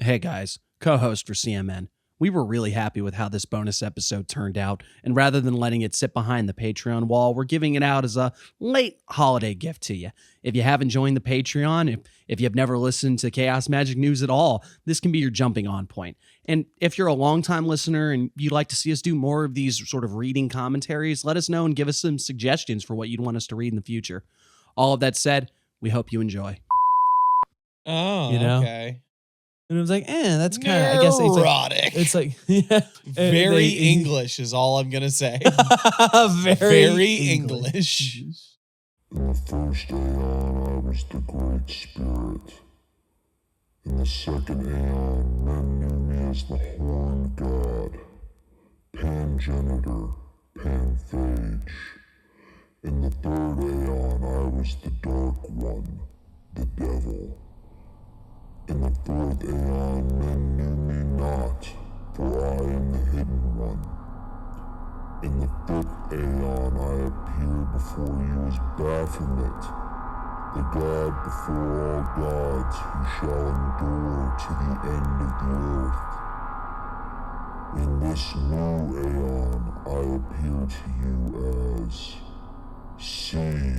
Hey guys, co-host for CMN. We were really happy with how this bonus episode turned out, and rather than letting it sit behind the Patreon wall, we're giving it out as a late holiday gift to you. If you haven't joined the Patreon, if you've never listened to Chaos Magic News at all, this can be your jumping on point. And if you're a longtime listener and you'd like to see us do more of these sort of reading commentaries, let us know and give us some suggestions for what you'd want us to read in the future. All of that said, we hope you enjoy. Oh, You know? okay. And it was like, that's kind of, I guess neurotic. it's like yeah, Very English is all I'm going to say. very English. In the first aeon, I was the Great Spirit. In the second aeon, men knew me as the Horned God, Pangenitor, Panphage. In the third aeon, I was the Dark One, the Devil. In the fourth aeon, men knew me not, for I am the Hidden One. In the fifth aeon, I appeared before you as Baphomet, the god before all gods, who shall endure to the end of the earth. In this new aeon, I appear to you as CMN.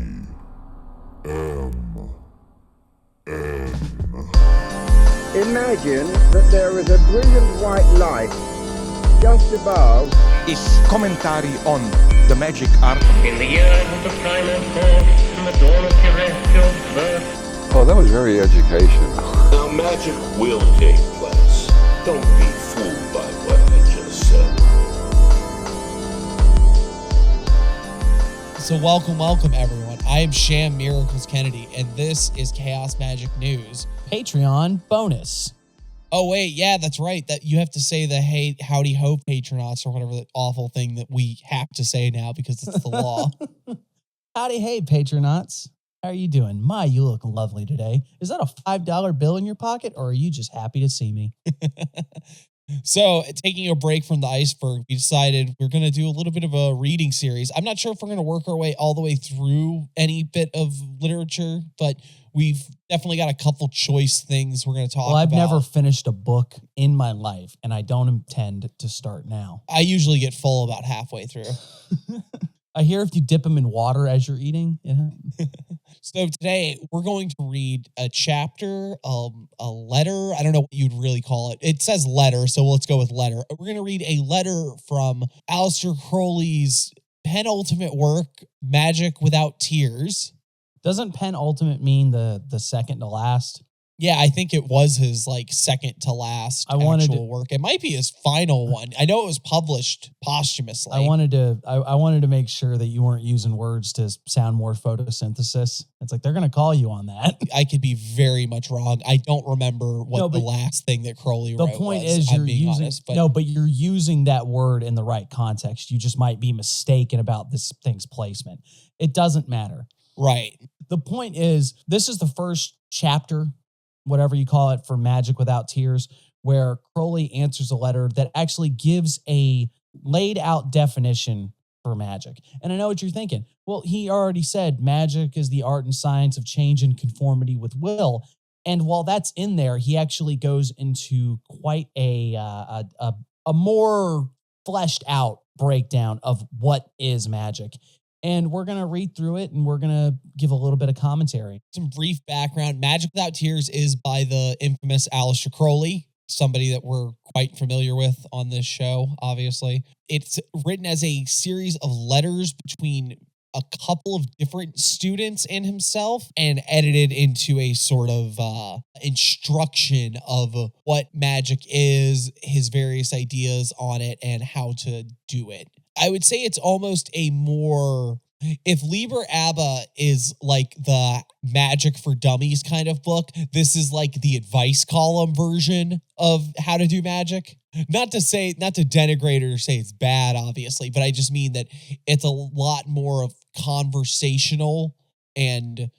Imagine that there is a brilliant white light just above. Is commentary on the magic art. In the years of the primal force and the dawn of terrestrial birth. Oh, that was very educational. Now magic will take place. Don't be fooled by what I just said. So welcome everyone. I am Sham Miracles Kennedy, and this is Chaos Magic News. Patreon bonus. Oh wait, yeah, that's right. That you have to say the hey, howdy ho patronauts or whatever the awful thing that we have to say now because it's the law. Howdy, hey, patronauts. How are you doing? My, you look lovely today. Is that a $5 bill in your pocket, or are you just happy to see me? So, taking a break from the iceberg, we decided we're going to do a little bit of a reading series. I'm not sure if we're going to work our way all the way through any bit of literature, but we've definitely got a couple choice things we're going to talk about. Well, I've never finished a book in my life, and I don't intend to start now. I usually get full about halfway through. I hear if you dip them in water as you're eating. Yeah. So today we're going to read a chapter, a letter. I don't know what you'd really call it. It says letter, so let's go with letter. We're going to read a letter from Aleister Crowley's penultimate work, Magick Without Tears. Doesn't penultimate mean the second to last? Yeah, I think it was his second to last actual work. It might be his final one. I know it was published posthumously. I wanted to make sure that you weren't using words to sound more photosynthesis. It's like they're going to call you on that. I could be very much wrong. I don't remember what the last thing that Crowley wrote was. The point is you're using that word in the right context. You just might be mistaken about this thing's placement. It doesn't matter. Right. The point is, this is the first chapter, whatever you call it, for Magick Without Tears, where Crowley answers a letter that actually gives a laid out definition for magic. And I know what you're thinking. Well, he already said magic is the art and science of change and conformity with will. And while that's in there, he actually goes into quite a more fleshed out breakdown of what is magic. And we're going to read through it, and we're going to give a little bit of commentary. Some brief background. Magick Without Tears is by the infamous Aleister Crowley, somebody that we're quite familiar with on this show, obviously. It's written as a series of letters between a couple of different students and himself, and edited into a sort of instruction of what magic is, his various ideas on it, and how to do it. I would say it's almost a more, if Liber ABBA is like the Magic for Dummies kind of book, this is like the advice column version of how to do magic. Not to denigrate or say it's bad, obviously, but I just mean that it's a lot more of conversational and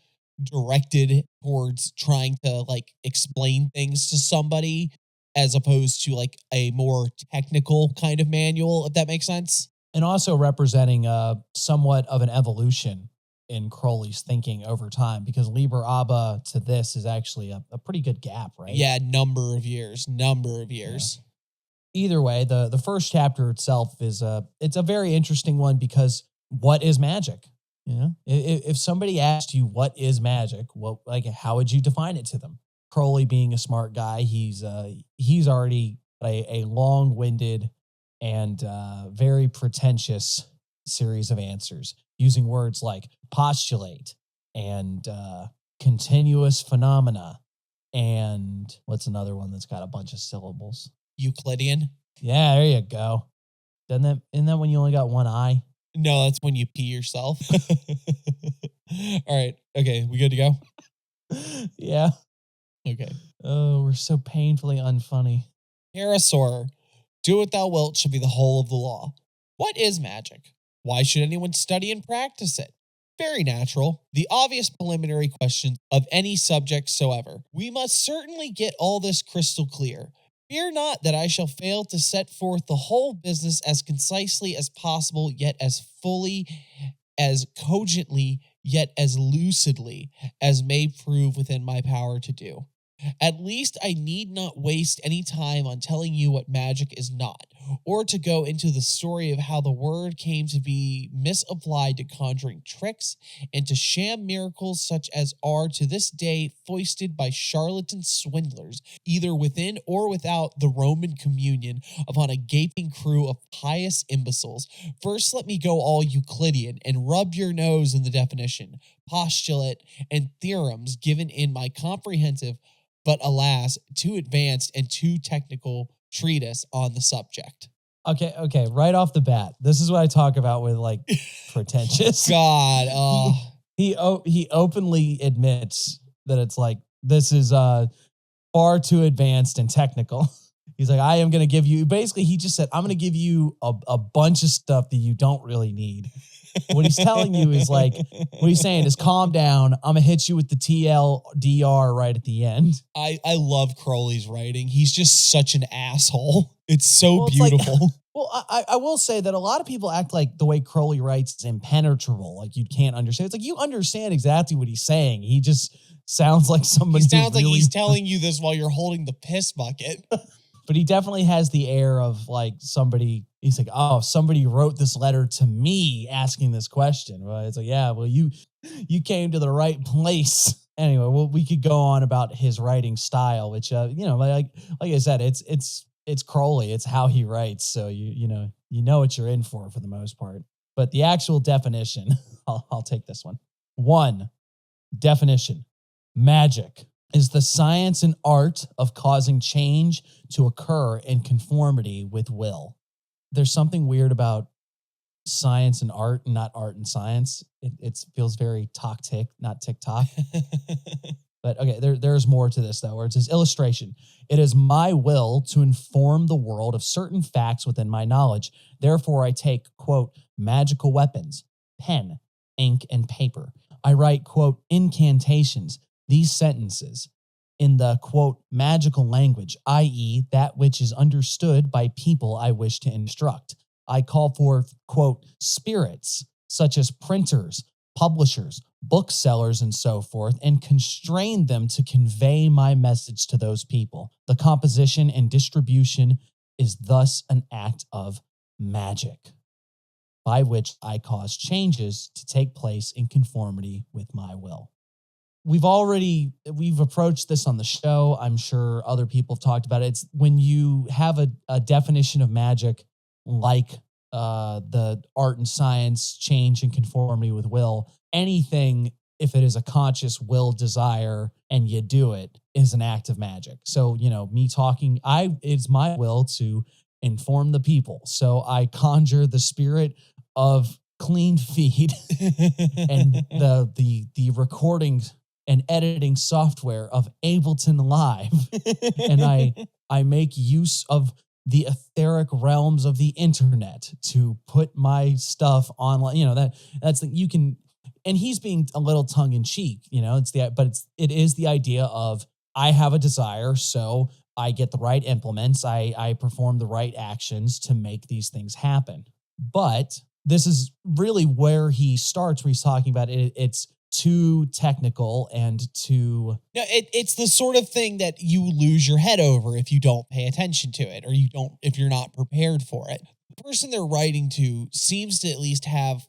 directed towards trying to explain things to somebody, as opposed to a more technical kind of manual, if that makes sense. And also representing somewhat of an evolution in Crowley's thinking over time, because Liber Abba to this is actually a pretty good gap, right? Yeah, number of years. Either way, the first chapter itself is it's a very interesting one, because what is magic? You know, if somebody asked you what is magic, how would you define it to them? Crowley, being a smart guy, he's already a long-winded and very pretentious series of answers, using words like postulate and continuous phenomena, and what's another one that's got a bunch of syllables? Euclidean? Yeah, there you go. Isn't that when you only got one eye? No, that's when you pee yourself. All right. Okay, we good to go? Yeah. Okay. Oh, we're so painfully unfunny. Parasaur, do what thou wilt shall be the whole of the law. What is magic? Why should anyone study and practice it? Very natural. The obvious preliminary questions of any subject soever. We must certainly get all this crystal clear. Fear not that I shall fail to set forth the whole business as concisely as possible, yet as fully, as cogently, yet as lucidly as may prove within my power to do. At least I need not waste any time on telling you what magic is not, or to go into the story of how the word came to be misapplied to conjuring tricks and to sham miracles such as are to this day foisted by charlatan swindlers, either within or without the Roman communion, upon a gaping crew of pious imbeciles. First let me go all Euclidean and rub your nose in the definition, postulate, and theorems given in my comprehensive, but alas, too advanced and too technical treatise on the subject. Okay, right off the bat, this is what I talk about with like pretentious. God, he openly admits that it's like, this is far too advanced and technical. He's like, I am going to give you, basically he just said, I'm going to give you a bunch of stuff that you don't really need. What he's telling you is like, what he's saying is calm down. I'm going to hit you with the TLDR right at the end. I love Crowley's writing. He's just such an asshole. It's so beautiful. I will say that a lot of people act like the way Crowley writes is impenetrable. Like you can't understand. It's like you understand exactly what he's saying. He just sounds like somebody. He sounds like he's telling you this while you're holding the piss bucket. But he definitely has the air of like somebody, he's like, oh, somebody wrote this letter to me asking this question. Well, it's like, yeah, well, you came to the right place. Anyway, well, we could go on about his writing style, which, like I said, it's Crowley. It's how he writes. So you know what you're in for the most part. But the actual definition, I'll take this one. 1, definition: magic is the science and art of causing change to occur in conformity with will. There's something weird about science and art, not art and science. It feels very tick, not TikTok. But okay, there's more to this though, where it says illustration. It is my will to inform the world of certain facts within my knowledge. Therefore, I take, quote, magical weapons, pen, ink, and paper. I write, quote, incantations, these sentences, in the, quote, magical language, i.e., that which is understood by people I wish to instruct. I call forth, quote, spirits, such as printers, publishers, booksellers, and so forth, and constrain them to convey my message to those people. The composition and distribution is thus an act of magic, by which I cause changes to take place in conformity with my will. We've approached this on the show. I'm sure other people have talked about it. It's when you have a definition of magic like the art and science change in conformity with will, anything, if it is a conscious will desire and you do it, is an act of magic. So, me talking, it's my will to inform the people. So I conjure the spirit of clean feed and the recording and editing software of Ableton Live. And I make use of the etheric realms of the internet to put my stuff online. That's the, you can, and he's being a little tongue in cheek, it is the idea of I have a desire. So I get the right implements. I perform the right actions to make these things happen. But this is really where he starts, where he's talking about it. It's too technical and too. No, it's the sort of thing that you lose your head over if you don't pay attention to it, or if you're not prepared for it. The person they're writing to seems to at least have,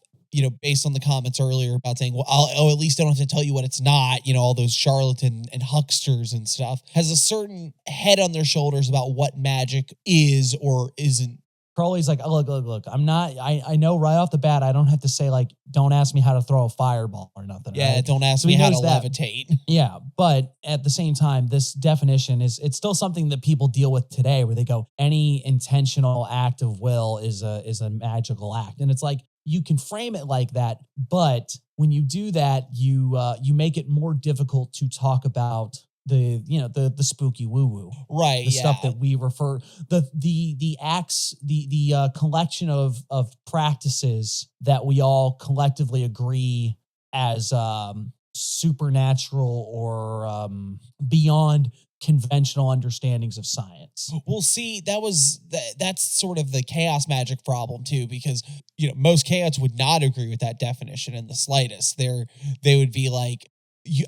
based on the comments earlier about saying, well, at least I don't have to tell you what it's not, all those charlatan and hucksters and stuff, has a certain head on their shoulders about what magic is or isn't. Crowley's like, oh, look, I'm not, I know right off the bat, I don't have to say, like, don't ask me how to throw a fireball or nothing. Yeah, right? don't ask So me he how to knows that. levitate. Yeah, but at the same time, this definition it's still something that people deal with today, where they go, any intentional act of will is a magical act. And it's like, you can frame it like that, but when you do that, you make it more difficult to talk about the spooky woo woo, Right? the Yeah. stuff that we refer, the acts, the collection of practices that we all collectively agree as supernatural or beyond conventional understandings of science. Well, see, that's sort of the chaos magic problem too, because most chaots would not agree with that definition in the slightest. They would be like,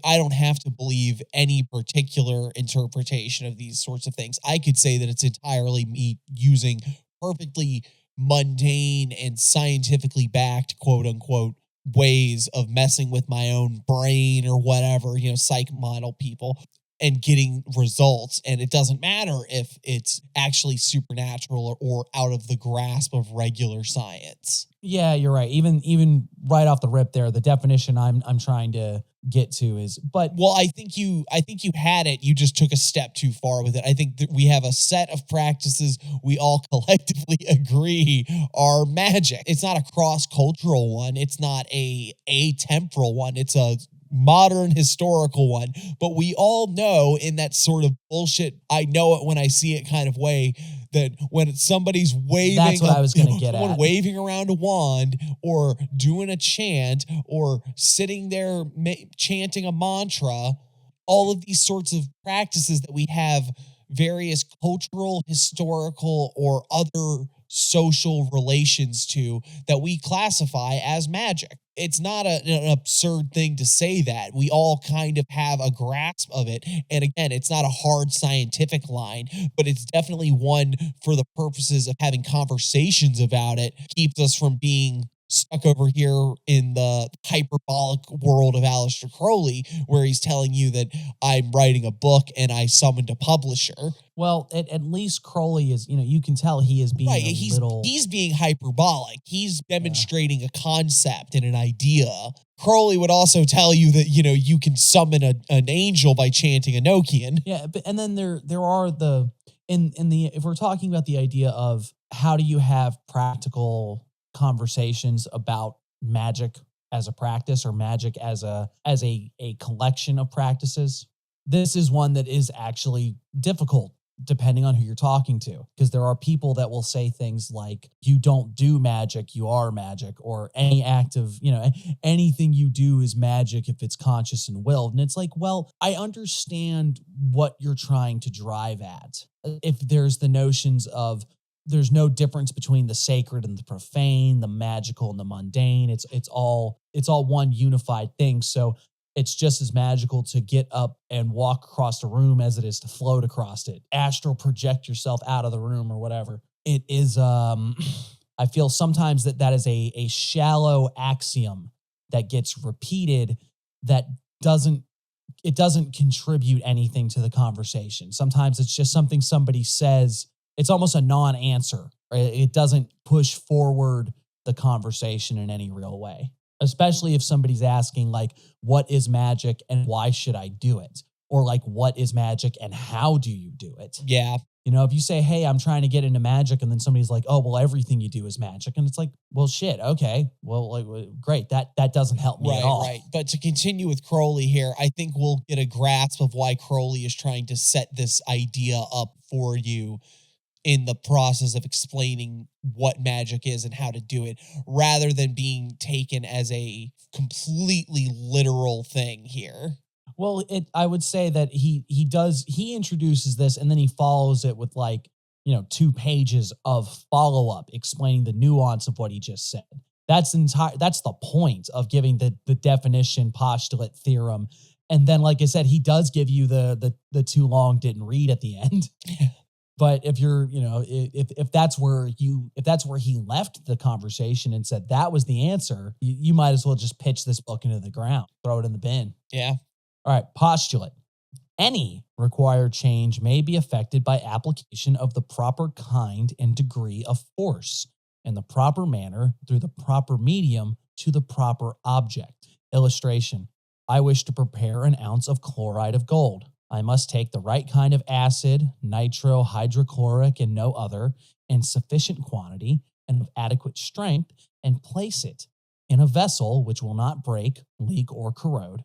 I don't have to believe any particular interpretation of these sorts of things. I could say that it's entirely me using perfectly mundane and scientifically backed, quote unquote, ways of messing with my own brain or whatever, psych model people, and getting results. And it doesn't matter if it's actually supernatural or out of the grasp of regular science. Yeah, you're right. Even right off the rip there, the definition I'm trying to get to is, but well, I think you had it. You just took a step too far with it. I think that we have a set of practices we all collectively agree are magic. It's not a cross-cultural one. It's not a atemporal one. It's a modern historical one, but we all know in that sort of bullshit, I know it when I see it kind of way, that when somebody's waving, that's what I was going to get someone at. waving around a wand or doing a chant or sitting there chanting a mantra, all of these sorts of practices that we have various cultural, historical, or other social relations to that we classify as magic. It's not an absurd thing to say that. We all kind of have a grasp of it. And again, it's not a hard scientific line, but it's definitely one for the purposes of having conversations about it, keeps us from being stuck over here in the hyperbolic world of Aleister Crowley, where he's telling you that I'm writing a book and I summoned a publisher. Well, at least Crowley is, you can tell he is being right. a little. He's being hyperbolic. He's demonstrating a concept and an idea. Crowley would also tell you that, you can summon an angel by chanting Enochian. Yeah, but and then there are if we're talking about the idea of how do you have practical conversations about magic as a practice or magic as a collection of practices, this is one that is actually difficult depending on who you're talking to, because there are people that will say things like, you don't do magic, you are magic, or any act of, anything you do is magic if it's conscious and willed. And it's like, well, I understand what you're trying to drive at. If there's the notions of there's no difference between the sacred and the profane, the magical and the mundane. It's all one unified thing. So it's just as magical to get up and walk across the room as it is to float across it. Astral project yourself out of the room or whatever. It is, I feel sometimes that is a shallow axiom that gets repeated that doesn't contribute anything to the conversation. Sometimes it's just something somebody says. It's almost a non-answer. Right? It doesn't push forward the conversation in any real way, especially if somebody's asking, like, what is magic and why should I do it? Or like, what is magic and how do you do it? Yeah. If you say, hey, I'm trying to get into magic, and then somebody's like, oh, well, everything you do is magic. And it's like, well, shit. Okay. Well, great. That doesn't help me at all. Right. But to continue with Crowley here, I think we'll get a grasp of why Crowley is trying to set this idea up for you in the process of explaining what magic is and how to do it, rather than being taken as a completely literal thing here. Well, I would say that he introduces this and then he follows it with 2 pages of follow-up explaining the nuance of what he just said. That's the point of giving the definition, postulate, theorem. And then, like I said, he does give you the too long didn't read at the end. But if you're, if that's where he left the conversation and said that was the answer, you might as well just pitch this book into the ground, throw it in the bin. Yeah. All right, postulate. Any required change may be affected by application of the proper kind and degree of force in the proper manner through the proper medium to the proper object. Illustration. I wish to prepare an ounce of chloride of gold. I must take the right kind of acid, nitro, hydrochloric, and no other, in sufficient quantity and of adequate strength, and place it in a vessel which will not break, leak, or corrode,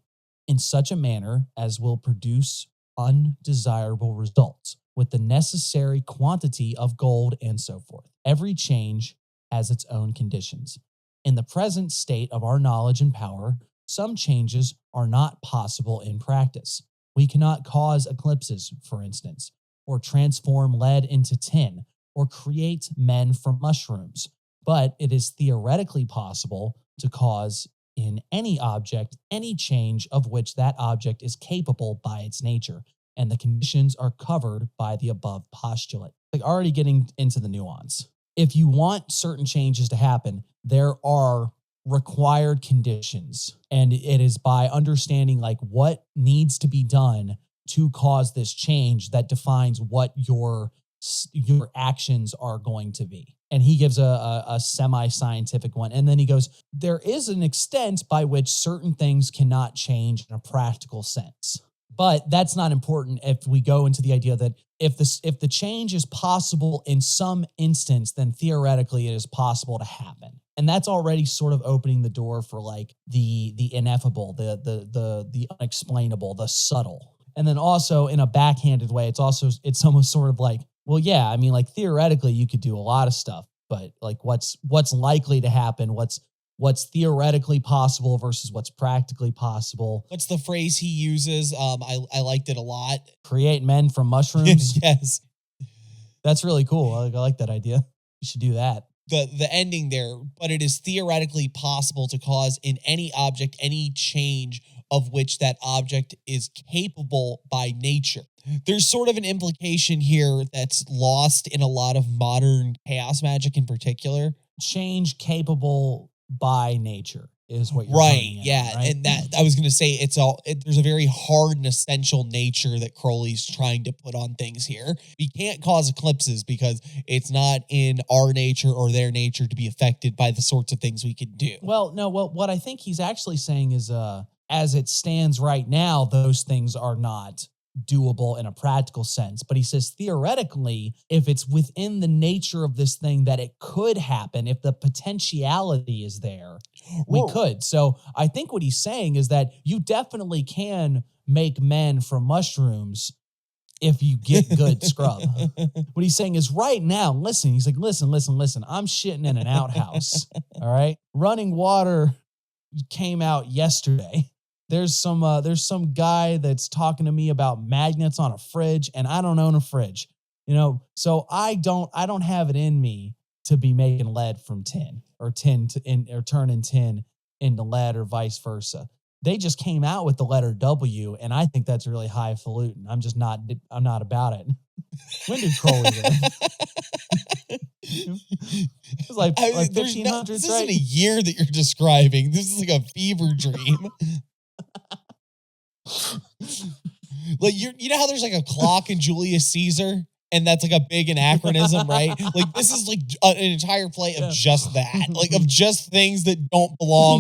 in such a manner as will produce undesirable results, with the necessary quantity of gold, and so forth. Every change has its own conditions. In the present state of our knowledge and power, some changes are not possible in practice. We cannot cause eclipses, for instance, or transform lead into tin, or create men from mushrooms. But it is theoretically possible to cause in any object any change of which that object is capable by its nature, and the conditions are covered by the above postulate. Like, already getting into the nuance. If you want certain changes to happen, there are required conditions, and it is by understanding like what needs to be done to cause this change that defines what your actions are going to be. And he gives a semi-scientific one, and then he goes, there is an extent by which certain things cannot change in a practical sense. But that's not important if we go into the idea that if the change is possible in some instance, then theoretically it is possible to happen. And that's already sort of opening the door for like the ineffable, the unexplainable, the subtle. And then also in a backhanded way, it's almost sort of like, well, yeah, I mean, like theoretically you could do a lot of stuff, but like what's likely to happen, what's theoretically possible versus what's practically possible. What's the phrase he uses? I liked it a lot. Create men from mushrooms. Yes. That's really cool. I like that idea. You should do that. The ending there, but it is theoretically possible to cause in any object any change of which that object is capable by nature. There's sort of an implication here that's lost in a lot of modern chaos magic in particular. Change capable by nature is what you're right. at, Yeah. right? And that I was going to say there's a very hard and essential nature that Crowley's trying to put on things here. We can't cause eclipses because it's not in our nature or their nature to be affected by the sorts of things we can do. Well, no, what I think he's actually saying is, as it stands right now, those things are not doable in a practical sense. But he says theoretically, if it's within the nature of this thing that it could happen, if the potentiality is there, we could. So I think what he's saying is that you definitely can make men from mushrooms if you get good scrub. What he's saying is right now, listen, he's like, listen, I'm shitting in an outhouse. All right. Running water came out yesterday. There's some guy that's talking to me about magnets on a fridge, and I don't own a fridge, so I don't have it in me to be making lead from tin or turning tin into lead or vice versa. They just came out with the letter W, and I think that's really highfalutin. I'm not about it. When did Crowley live? It was like 1500s, this right? isn't a year that you're describing. This is like a fever dream. Like you know how there's like a clock in Julius Caesar, and that's like a big anachronism, right? Like this is like an entire play of just that, like of just things that don't belong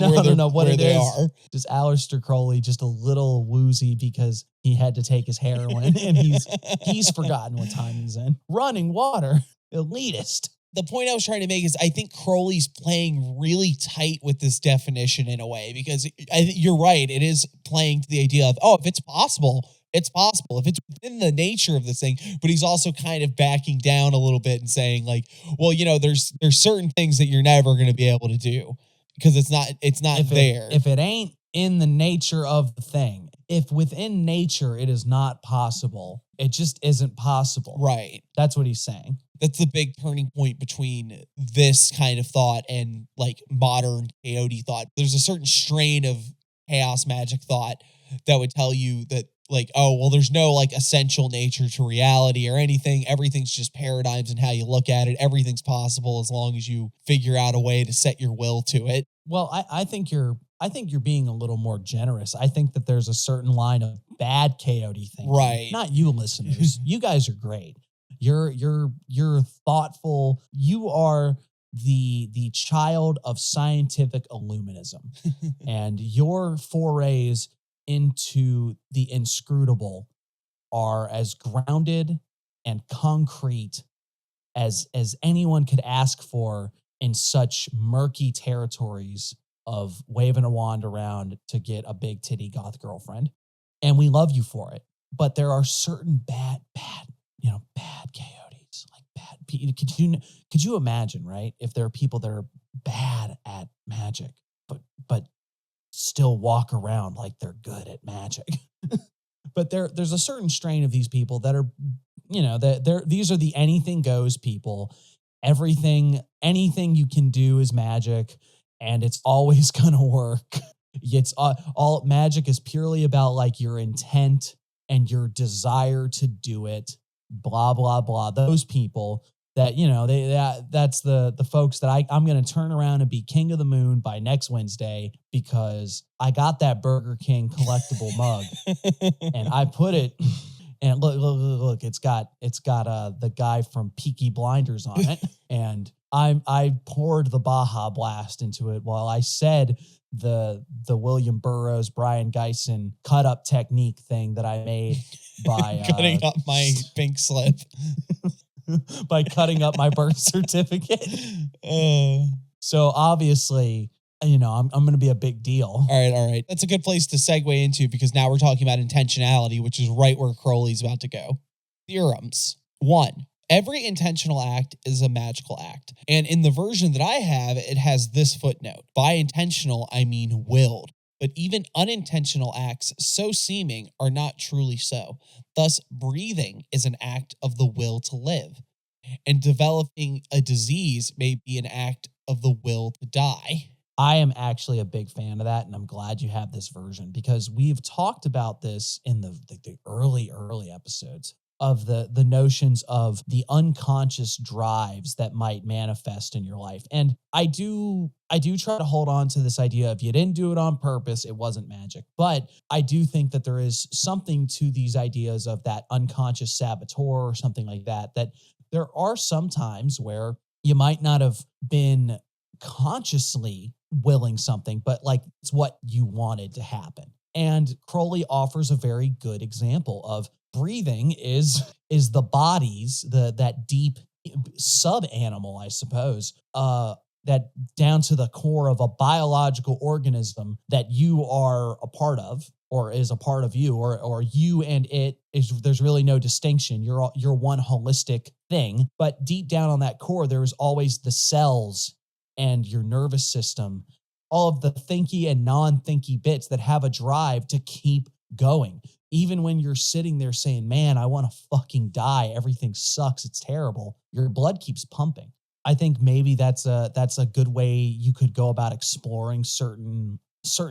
where they are. Just Aleister Crowley, just a little woozy because he had to take his heroin, and he's forgotten what time he's in. Running water, elitist. The point I was trying to make is I think Crowley's playing really tight with this definition in a way, because you're right. It is playing to the idea of, if it's possible, it's possible. If it's within the nature of this thing, but he's also kind of backing down a little bit and saying like, well, there's certain things that you're never going to be able to do because it's not there. If it ain't in the nature of the thing, if within nature it is not possible, it just isn't possible. Right. That's what he's saying. That's the big turning point between this kind of thought and like modern chaotic thought. There's a certain strain of chaos magic thought that would tell you that like, oh, well, there's no like essential nature to reality or anything. Everything's just paradigms and how you look at it. Everything's possible as long as you figure out a way to set your will to it. Well, I think you're being a little more generous. I think that there's a certain line of bad chaotic thinking. Right. Not you listeners. You guys are great. You're thoughtful. You are the child of scientific illuminism. And your forays into the inscrutable are as grounded and concrete as anyone could ask for in such murky territories of waving a wand around to get a big titty goth girlfriend. And we love you for it. But there are certain bad coyotes, like bad. Could you imagine, right? If there are people that are bad at magic, but still walk around like they're good at magic. But there's a certain strain of these people that are, these are the anything goes people. Anything you can do is magic, and it's always gonna work. It's all magic is purely about like your intent and your desire to do it. Blah blah blah. Those people that that's the folks that I'm gonna turn around and be king of the moon by next Wednesday because I got that Burger King collectible mug and I put it. And look, it's got the guy from Peaky Blinders on it. And I poured the Baja Blast into it while I said the William Burroughs, Brian Geisen cut up technique thing that I made by cutting up my pink slip. By cutting up my birth certificate. So obviously, I'm going to be a big deal. All right. That's a good place to segue into because now we're talking about intentionality, which is right where Crowley's about to go. Theorems. 1. Every intentional act is a magical act. And in the version that I have, it has this footnote. By intentional, I mean willed. But even unintentional acts, so seeming, are not truly so. Thus, breathing is an act of the will to live. And developing a disease may be an act of the will to die. I am actually a big fan of that, and I'm glad you have this version because we've talked about this in the early episodes of the notions of the unconscious drives that might manifest in your life. And I do try to hold on to this idea of you didn't do it on purpose, it wasn't magic. But I do think that there is something to these ideas of that unconscious saboteur or something like that there are some times where you might not have been consciously willing something, but like it's what you wanted to happen. And Crowley offers a very good example of breathing is the body's, that deep sub-animal, I suppose, that down to the core of a biological organism that you are a part of or is a part of you or you and it is, there's really no distinction. You're one holistic thing, but deep down on that core, there's always the cells and your nervous system, all of the thinky and non-thinky bits that have a drive to keep going. Even when you're sitting there saying, man, I want to fucking die. Everything sucks. It's terrible. Your blood keeps pumping. I think maybe that's a good way you could go about exploring certain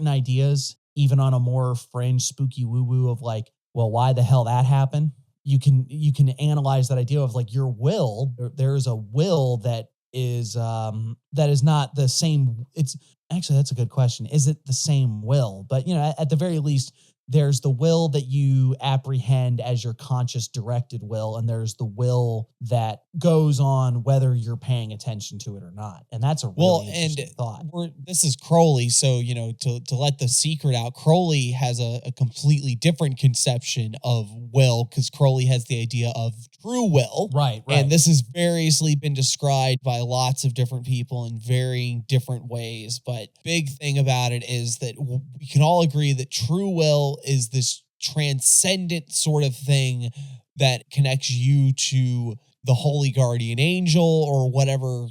ideas, even on a more fringe, spooky woo-woo of like, well, why the hell that happened? You can analyze that idea of like your will. There is a will that is not the same. It's actually, that's a good question. Is it the same will? But at the very least, there's the will that you apprehend as your conscious directed will, and there's the will that goes on whether you're paying attention to it or not. And that's a really interesting thought. This is Crowley, so to let the secret out, Crowley has a completely different conception of will because Crowley has the idea of true will. Right. And this has variously been described by lots of different people in varying different ways. But big thing about it is that we can all agree that true will is this transcendent sort of thing that connects you to the holy guardian angel or whatever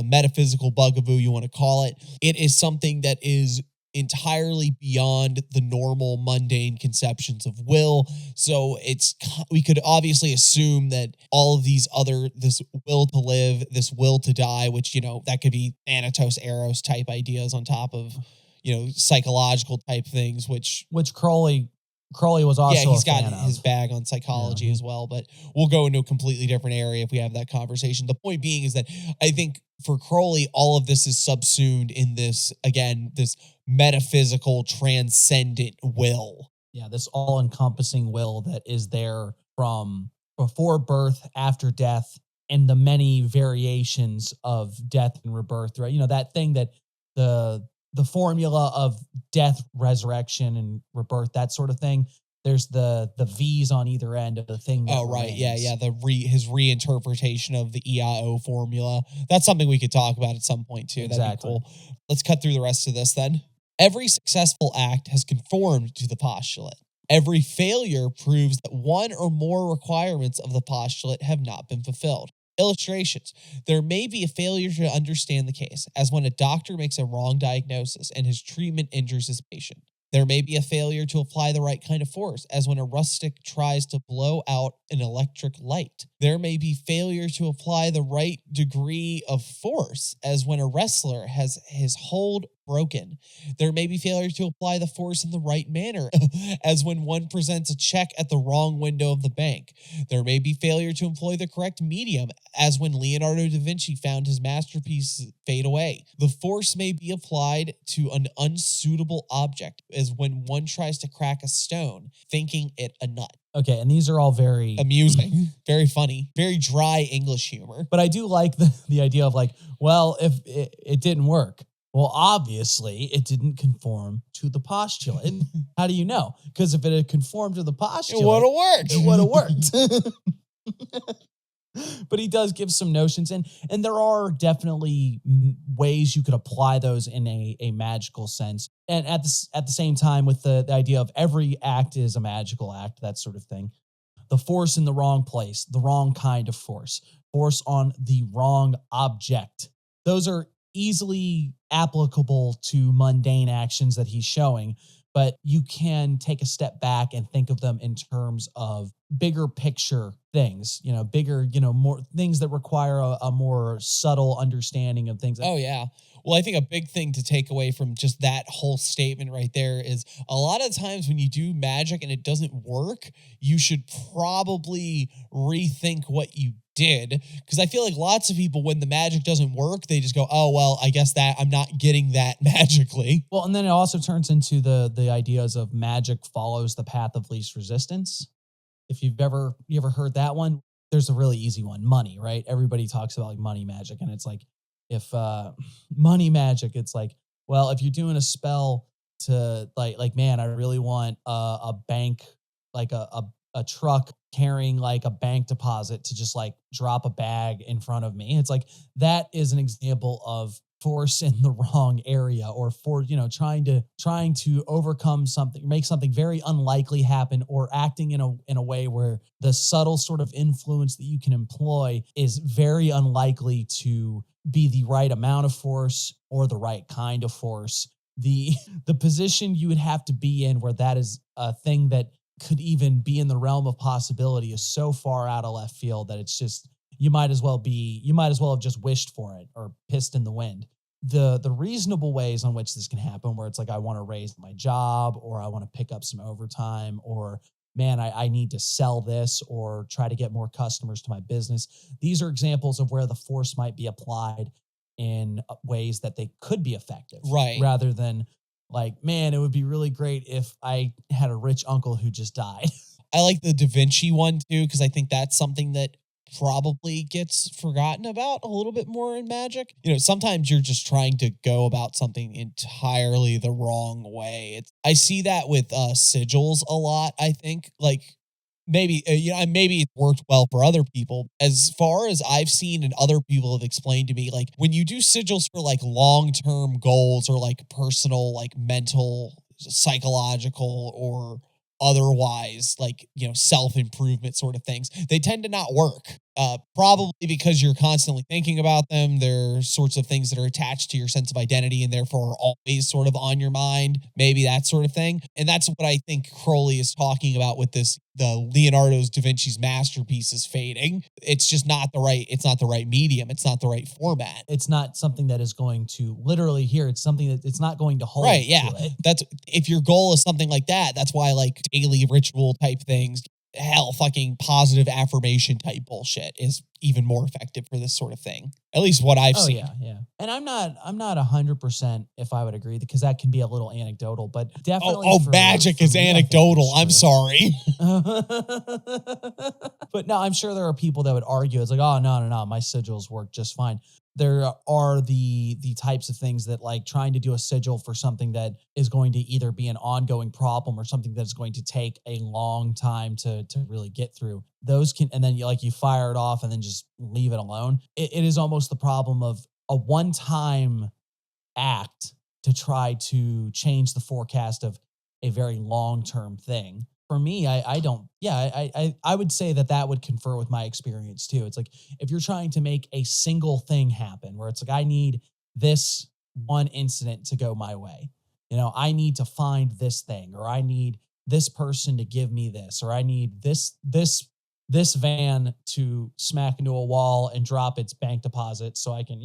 metaphysical bugaboo you want to call it. It is something that is entirely beyond the normal mundane conceptions of will. So we could obviously assume that all of these this will to live, this will to die, which, that could be Thanatos Eros type ideas on top of, psychological type things, which Crowley was also he's a got fan his of. bag on psychology as well, but we'll go into a completely different area if we have that conversation. The point being is that I think for Crowley, all of this is subsumed in this metaphysical, transcendent will. Yeah, this all-encompassing will that is there from before birth, after death, and the many variations of death and rebirth, right? That thing that the formula of death, resurrection, and rebirth, that sort of thing. There's the V's on either end of the thing. That right. remains. Yeah. His reinterpretation of the EIO formula. That's something we could talk about at some point too. Exactly. That'd be cool. Let's cut through the rest of this then. Every successful act has conformed to the postulate. Every failure proves that one or more requirements of the postulate have not been fulfilled. Illustrations. There may be a failure to understand the case, as when a doctor makes a wrong diagnosis and his treatment injures his patient. There may be a failure to apply the right kind of force, as when a rustic tries to blow out an electric light. There may be failure to apply the right degree of force, as when a wrestler has his hold broken. There may be failure to apply the force in the right manner, as when one presents a check at the wrong window of the bank. There may be failure to employ the correct medium, as when Leonardo da Vinci found his masterpiece fade away. The force may be applied to an unsuitable object, as when one tries to crack a stone, thinking it a nut. Okay, and these are all very amusing, very funny, very dry English humor. But I do like the idea of if it didn't work, well, obviously it didn't conform to the postulate. How do you know? Because if it had conformed to the postulate, it would have worked. It would have worked. But he does give some notions, and there are definitely ways you could apply those in a magical sense. And at the same time, with the idea of every act is a magical act, that sort of thing. The force in the wrong place, the wrong kind of force on the wrong object. Those are easily applicable to mundane actions that he's showing, but you can take a step back and think of them in terms of bigger picture things, bigger, more things that require a more subtle understanding of things. Oh, yeah. Well, I think a big thing to take away from just that whole statement right there is a lot of times when you do magic and it doesn't work, you should probably rethink what you did. Because I feel like lots of people, when the magic doesn't work, they just go, oh, well, I guess that I'm not getting that magically. Well, and then it also turns into the ideas of magic follows the path of least resistance. If you ever heard that one, there's a really easy one, money, right? Everybody talks about money magic, and it's like, if money magic, it's like, well, if you're doing a spell to man, I really want a bank, a truck carrying a bank deposit to just drop a bag in front of me. It's like, that is an example of force in the wrong area, or for trying to overcome something, make something very unlikely happen, or acting in a way where the subtle sort of influence that you can employ is very unlikely to be the right amount of force or the right kind of force. The position you would have to be in where that is a thing that could even be in the realm of possibility is so far out of left field that it's just, you might as well have just wished for it or pissed in the wind. The reasonable ways on which this can happen, where it's like, I want to raise my job, or I want to pick up some overtime, or man, I need to sell this or try to get more customers to my business. These are examples of where the force might be applied in ways that they could be effective. Right. Rather than man, it would be really great if I had a rich uncle who just died. I like the Da Vinci one too, because I think that's something that probably gets forgotten about a little bit more in magic. Sometimes you're just trying to go about something entirely the wrong way. I see that with sigils a lot, I think. Maybe maybe it worked well for other people. As far as I've seen and other people have explained to me, when you do sigils for long-term goals or personal, mental, psychological, or otherwise self-improvement sort of things, they tend to not work. Probably because you're constantly thinking about them. They're sorts of things that are attached to your sense of identity and therefore are always sort of on your mind. Maybe that sort of thing. And that's what I think Crowley is talking about with this, the Leonardo da Vinci's masterpiece is fading. It's just not the right medium. It's not the right format. It's not something that is going to literally here. It's something that it's not going to hold. Right. Yeah. To it. That's if your goal is something like that, that's why like daily ritual type things, hell, fucking positive affirmation type bullshit is even more effective for this sort of thing. At least what I've seen. Yeah. And I'm not 100% if I would agree, because that can be a little anecdotal, but definitely. Magick is anecdotal. I'm sorry. But no, I'm sure there are people that would argue it's like, oh no, my sigils work just fine. There are the types of things that like trying to do a sigil for something that is going to either be an ongoing problem or something that's going to take a long time to really get through. Those can, and then you fire it off and then just leave it alone. It is almost the problem of a one-time act to try to change the forecast of a very long-term thing. For me, I would say that would confer with my experience too. It's like, if you're trying to make a single thing happen where it's like, I need this one incident to go my way. I need to find this thing, or I need this person to give me this, or I need this van to smack into a wall and drop its bank deposit so I can,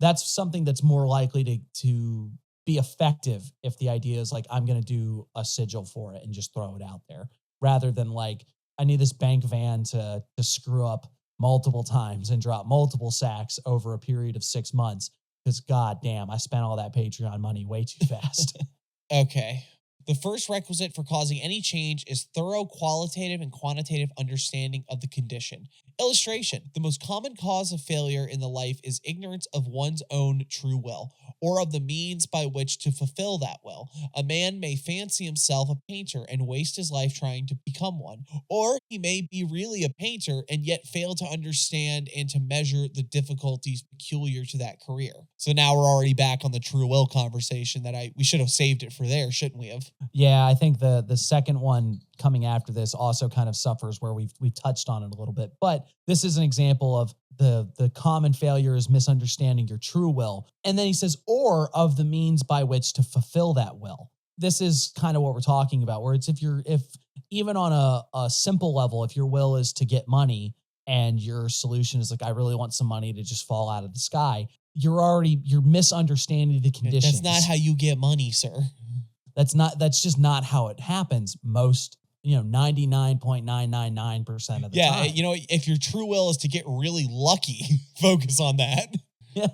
that's something that's more likely to be effective if the idea is like, I'm going to do a sigil for it and just throw it out there, rather than like, I need this bank van to screw up multiple times and drop multiple sacks over a period of 6 months. Because god damn, I spent all that Patreon money way too fast. Okay. The first requisite for causing any change is thorough qualitative and quantitative understanding of the condition. Illustration. The most common cause of failure in the life is ignorance of one's own true will, or of the means by which to fulfill that will. A man may fancy himself a painter and waste his life trying to become one, or he may be really a painter and yet fail to understand and to measure the difficulties peculiar to that career. So now we're already back on the true will conversation that we should have saved it for there, shouldn't we have? Yeah, I think the second one coming after this also kind of suffers, where we've touched on it a little bit. But this is an example of the common failure is misunderstanding your true will. And then he says, or of the means by which to fulfill that will. This is kind of what we're talking about, where it's if even on a simple level, if your will is to get money and your solution is like, I really want some money to just fall out of the sky, you're misunderstanding the conditions. That's not how you get money, sir. That's just not how it happens most, 99.999% of the time. Yeah, if your true will is to get really lucky, focus on that. Yeah.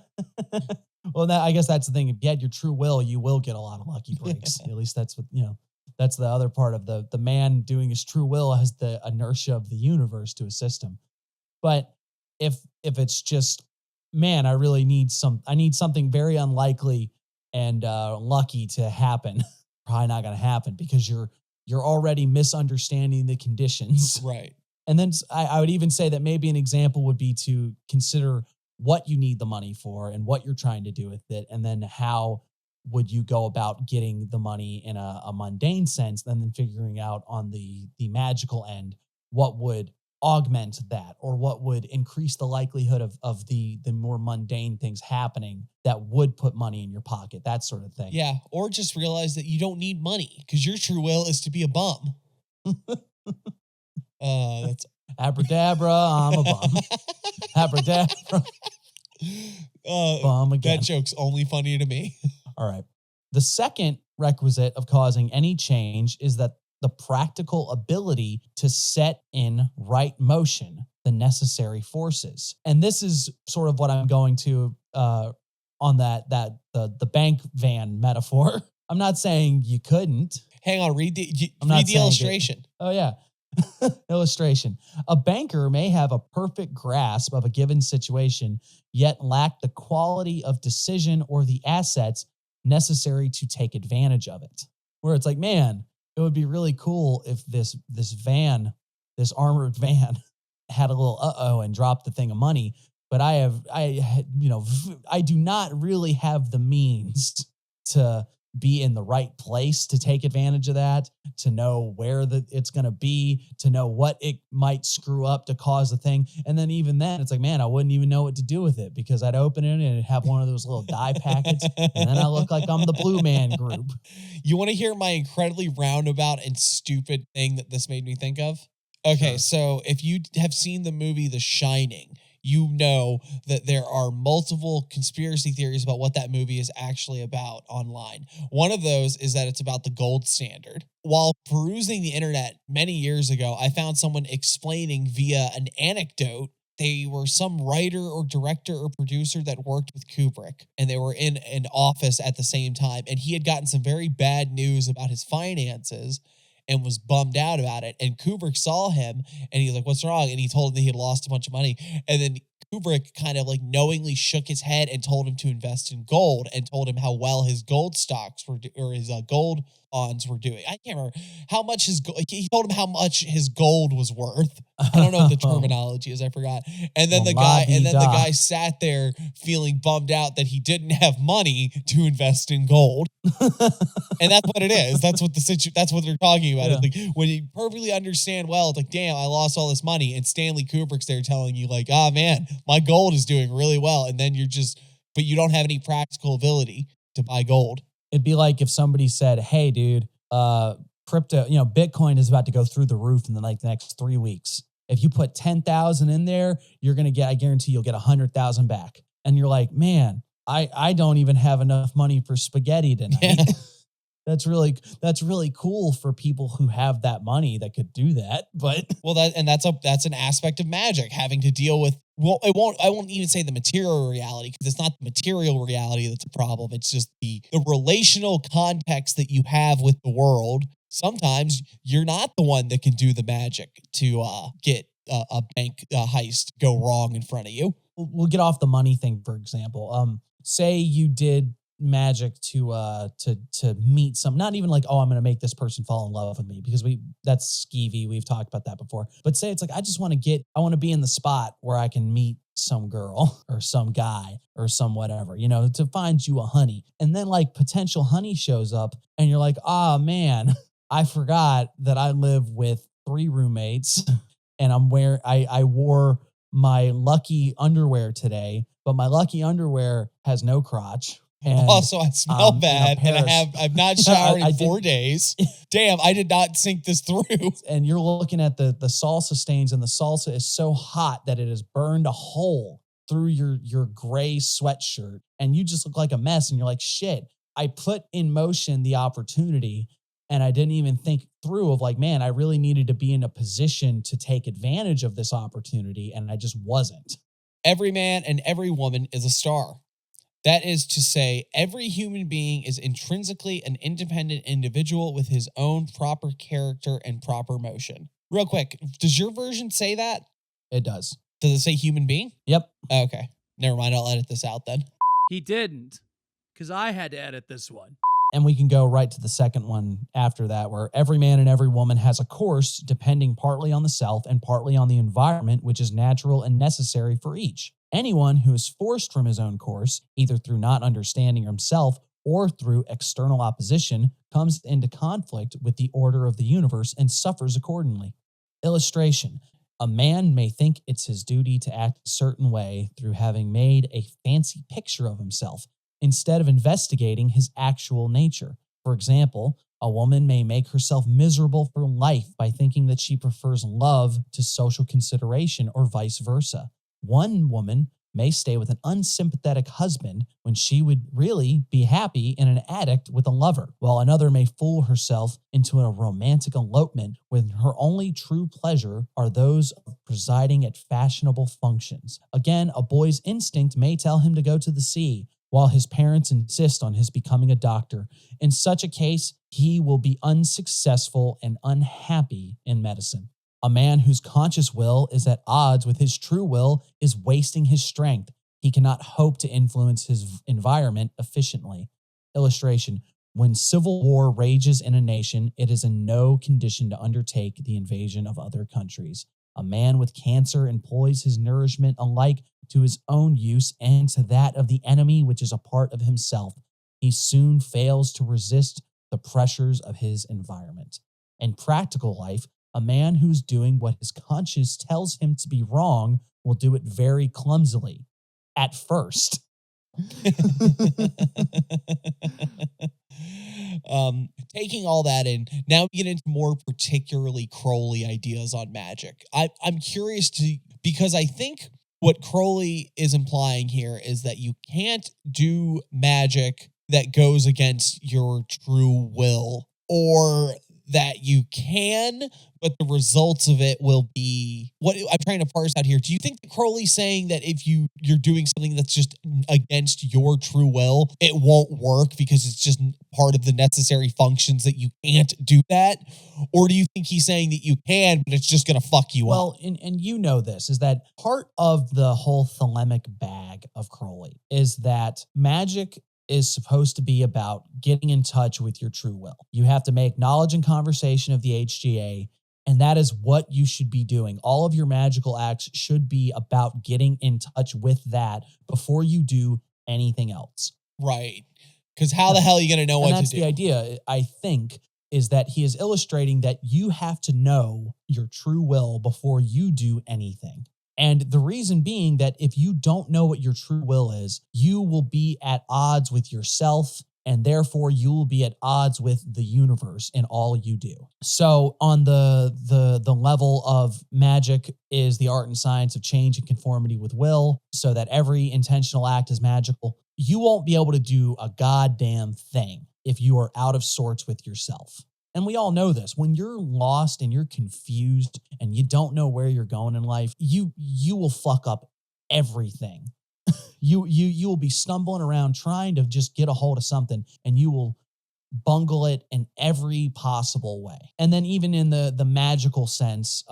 Well, I guess that's the thing. If you had your true will, you will get a lot of lucky breaks. At least that's what, that's the other part of the man doing his true will has the inertia of the universe to assist him. But if it's just, man, I need something very unlikely and lucky to happen. Probably not going to happen because you're already misunderstanding the conditions. Right. And then I would even say that maybe an example would be to consider what you need the money for and what you're trying to do with it. And then how would you go about getting the money in a mundane sense, and then figuring out on the magical end, what would augment that, or what would increase the likelihood of the more mundane things happening that would put money in your pocket, that sort of thing. Yeah, or just realize that you don't need money because your true will is to be a bum. That's abracadabra, I'm a bum. Abracadabra. Bum again. That joke's only funny to me. All right. The second requisite of causing any change is that the practical ability to set in right motion the necessary forces. And this is sort of what I'm going to on the bank van metaphor. I'm not saying you couldn't. Hang on, read the illustration. Oh yeah. Illustration. A banker may have a perfect grasp of a given situation, yet lack the quality of decision or the assets necessary to take advantage of it. Where it's like, man, it would be really cool if this armored van had a little and dropped the thing of money, but I do not really have the means to be in the right place to take advantage of that, to know where it's going to be, to know what it might screw up to cause the thing. And then even then, it's like, man, I wouldn't even know what to do with it because I'd open it and it'd have one of those little dye packets, and then I look like I'm the Blue Man Group. You want to hear my incredibly roundabout and stupid thing that this made me think of? Okay, Sure. so if you have seen the movie The Shining, you know that there are multiple conspiracy theories about what that movie is actually about online. One of those is that it's about the gold standard. While perusing the internet many years ago, I found someone explaining via an anecdote. They were some writer or director or producer that worked with Kubrick, and they were in an office at the same time. And he had gotten some very bad news about his finances and was bummed out about it. And Kubrick saw him and he was like, what's wrong? And he told him that he had lost a bunch of money. And then Kubrick kind of like knowingly shook his head and told him to invest in gold and told him how well his gold stocks were, or his gold bonds were doing. I can't remember how much he told him how much his gold was worth. I don't know what the terminology is. I forgot. And then the guy sat there feeling bummed out that he didn't have money to invest in gold. And that's what it is. That's what that's what they're talking about. Yeah. It's like when you perfectly understand, well, it's like, damn, I lost all this money. And Stanley Kubrick's there telling you like, ah, man, my gold is doing really well. And then but you don't have any practical ability to buy gold. It'd be like if somebody said, hey, dude, crypto, Bitcoin is about to go through the roof in the next 3 weeks. If you put 10,000 in there, I guarantee you'll get 100,000 back. And you're like, man, I don't even have enough money for spaghetti tonight. Yeah. That's really cool for people who have that money that could do that. But that's an aspect of Magick, having to deal with. Well, I won't even say the material reality, because it's not the material reality that's a problem. It's just the relational context that you have with the world. Sometimes you're not the one that can do the magic to get a bank heist go wrong in front of you. We'll get off the money thing, for example. Say you did magic to meet not even like, oh, I'm going to make this person fall in love with me, because that's skeevy. We've talked about that before. But say it's like, I want to be in the spot where I can meet some girl or some guy or some whatever, to find you a honey. And then like potential honey shows up and you're like, ah, man, I forgot that I live with 3 roommates and I wore my lucky underwear today, but my lucky underwear has no crotch. And, also, I smell bad, and I've not showered in 4 days. Damn, I did not think this through. And you're looking at the salsa stains, and the salsa is so hot that it has burned a hole through your gray sweatshirt, and you just look like a mess. And you're like, shit, I put in motion the opportunity, and I didn't even think through of like, man, I really needed to be in a position to take advantage of this opportunity, and I just wasn't. Every man and every woman is a star. That is to say, every human being is intrinsically an independent individual with his own proper character and proper motion. Real quick, does your version say that? It does. Does it say human being? Yep. Okay. Never mind. I'll edit this out then. He didn't, because I had to edit this one. And we can go right to the second one after that, where every man and every woman has a course depending partly on the self and partly on the environment, which is natural and necessary for each. Anyone who is forced from his own course, either through not understanding himself or through external opposition, comes into conflict with the order of the universe and suffers accordingly. Illustration. A man may think it's his duty to act a certain way through having made a fancy picture of himself, instead of investigating his actual nature. For example, a woman may make herself miserable for life by thinking that she prefers love to social consideration or vice versa. One woman may stay with an unsympathetic husband when she would really be happy in an attic with a lover, while another may fool herself into a romantic elopement when her only true pleasure are those of presiding at fashionable functions. Again, a boy's instinct may tell him to go to the sea, while his parents insist on his becoming a doctor. In such a case, he will be unsuccessful and unhappy in medicine. A man whose conscious will is at odds with his true will is wasting his strength. He cannot hope to influence his environment efficiently. Illustration. When civil war rages in a nation, it is in no condition to undertake the invasion of other countries. A man with cancer employs his nourishment alike to his own use and to that of the enemy, which is a part of himself. he soon fails to resist the pressures of his environment. In practical life, a man who's doing what his conscience tells him to be wrong will do it very clumsily at first. Taking all that in, now we get into more particularly Crowley ideas on magic. I'm curious because I think what Crowley is implying here is that you can't do magic that goes against your true will, or that you can, but the results of it will be what I'm trying to parse out here. Do you think that Crowley's saying that if you're doing something that's just against your true will, it won't work because it's just part of the necessary functions that you can't do that? Or do you think he's saying that you can, but it's just going to fuck you up? Well, and you know this, is that part of the whole thelemic bag of Crowley is that magic is supposed to be about getting in touch with your true will. You have to make knowledge and conversation of the HGA, and that is what you should be doing. All of your magical acts should be about getting in touch with that before you do anything else. Right. Because how the hell are you going to know what to do? And that's the idea, I think, is that he is illustrating that you have to know your true will before you do anything. And the reason being that if you don't know what your true will is, you will be at odds with yourself, and therefore you will be at odds with the universe in all you do. So on the level of magic is the art and science of change and conformity with will, so that every intentional act is magical. You won't be able to do a goddamn thing if you are out of sorts with yourself. And we all know this. When you're lost and you're confused and you don't know where you're going in life, you will fuck up everything. You will be stumbling around trying to just get a hold of something, and you will bungle it in every possible way. And then even in the magical sense,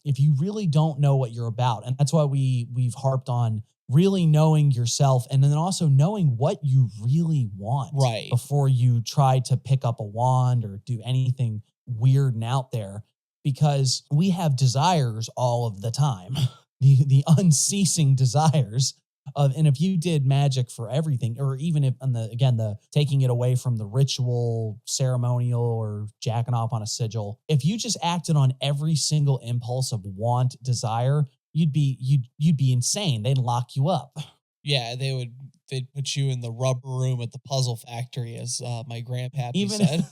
if you really don't know what you're about, and that's why we've harped on really knowing yourself, and then also knowing what you really want, right, before you try to pick up a wand or do anything weird and out there, because we have desires all of the time, the unceasing desires of, and if you did magic for everything, or even if on the taking it away from the ritual, ceremonial, or jacking off on a sigil, if you just acted on every single impulse of want, desire, you'd be insane. They'd lock you up. Yeah, they'd put you in the rubber room at the puzzle factory, as my grandpappy said.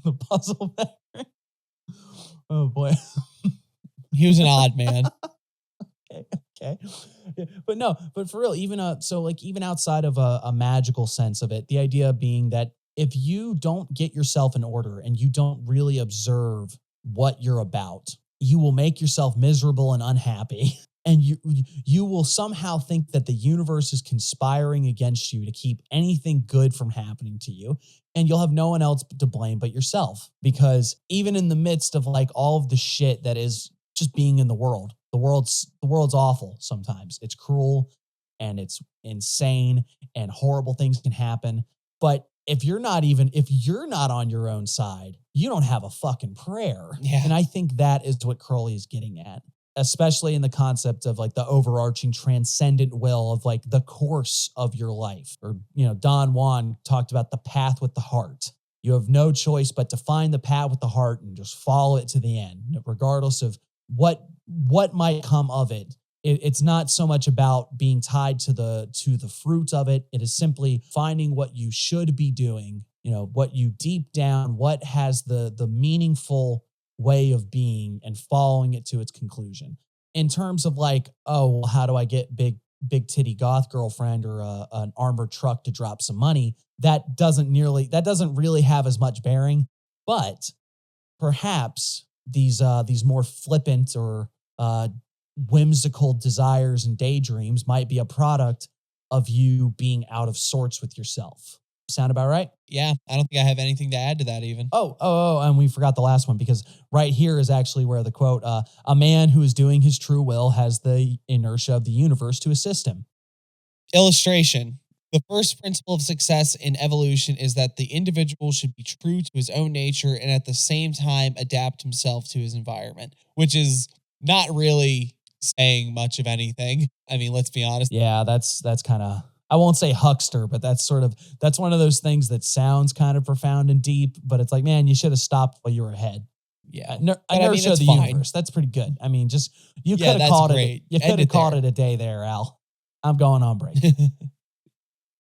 The puzzle factory. Oh boy. He was an odd man. Okay. Yeah, but for real, even even outside of a magical sense of it, the idea being that if you don't get yourself in order and you don't really observe what you're about, you will make yourself miserable and unhappy. And you will somehow think that the universe is conspiring against you to keep anything good from happening to you. And you'll have no one else to blame but yourself. Because even in the midst of like all of the shit that is just being in the world's awful sometimes. It's cruel and it's insane and horrible things can happen. But if you're not on your own side, you don't have a fucking prayer. Yeah. And I think that is what Crowley is getting at, especially in the concept of like the overarching transcendent will of like the course of your life. Or, Don Juan talked about the path with the heart. You have no choice but to find the path with the heart and just follow it to the end, regardless of what might come of it. It's not so much about being tied to the fruit of it. It is simply finding what you should be doing, what you deep down, what has the meaningful way of being, and following it to its conclusion. In terms of like, oh, well, how do I get big titty goth girlfriend or an armored truck to drop some money? That doesn't really have as much bearing. But perhaps these more flippant or whimsical desires and daydreams might be a product of you being out of sorts with yourself. Sound about right? Yeah, I don't think I have anything to add to that even. Oh, and we forgot the last one, because right here is actually where the quote, a man who is doing his true will has the inertia of the universe to assist him. Illustration. The first principle of success in evolution is that the individual should be true to his own nature and at the same time adapt himself to his environment, which is not really saying much of anything. I mean, let's be honest. Yeah, that's kind of I won't say huckster, but that's one of those things that sounds kind of profound and deep, but it's like, man, you should have stopped while you were ahead. Yeah. I never showed it's the fine. universe. That's pretty good. I mean, just, you Yeah, could have that's called great. it. You End could it have called there. it a day there, Al. I'm going on break.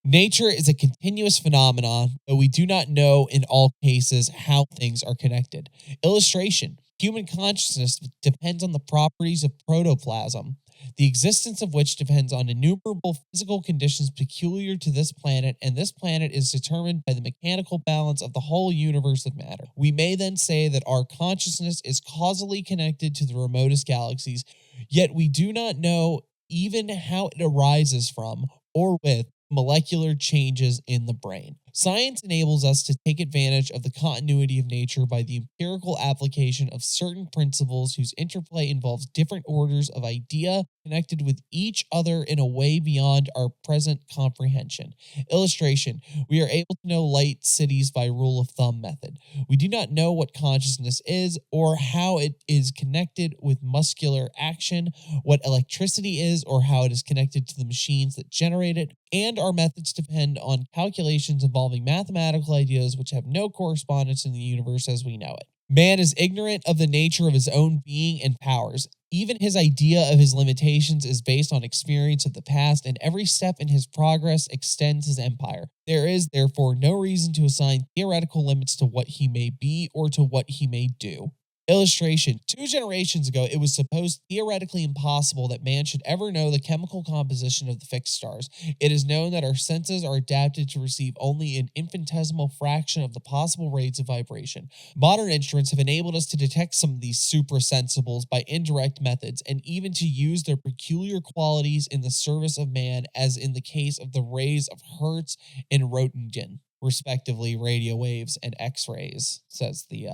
Nature is a continuous phenomenon, though we do not know in all cases how things are connected. Illustration. Human consciousness depends on the properties of protoplasm, the existence of which depends on innumerable physical conditions peculiar to this planet, and this planet is determined by the mechanical balance of the whole universe of matter. We may then say that our consciousness is causally connected to the remotest galaxies, yet we do not know even how it arises from or with molecular changes in the brain. Science enables us to take advantage of the continuity of nature by the empirical application of certain principles whose interplay involves different orders of idea connected with each other in a way beyond our present comprehension. Illustration. We are able to know light cities by rule of thumb method. We do not know what consciousness is or how it is connected with muscular action, what electricity is or how it is connected to the machines that generate it, and our methods depend on calculations involving mathematical ideas which have no correspondence in the universe as we know it. Man is ignorant of the nature of his own being and powers. Even his idea of his limitations is based on experience of the past, and every step in his progress extends his empire. There is, therefore, no reason to assign theoretical limits to what he may be or to what he may do. Illustration. 2 generations ago, it was supposed theoretically impossible that man should ever know the chemical composition of the fixed stars. It is known that our senses are adapted to receive only an infinitesimal fraction of the possible rates of vibration. Modern instruments have enabled us to detect some of these suprasensibles by indirect methods, and even to use their peculiar qualities in the service of man, as in the case of the rays of Hertz and Röntgen, respectively radio waves and X-rays, says the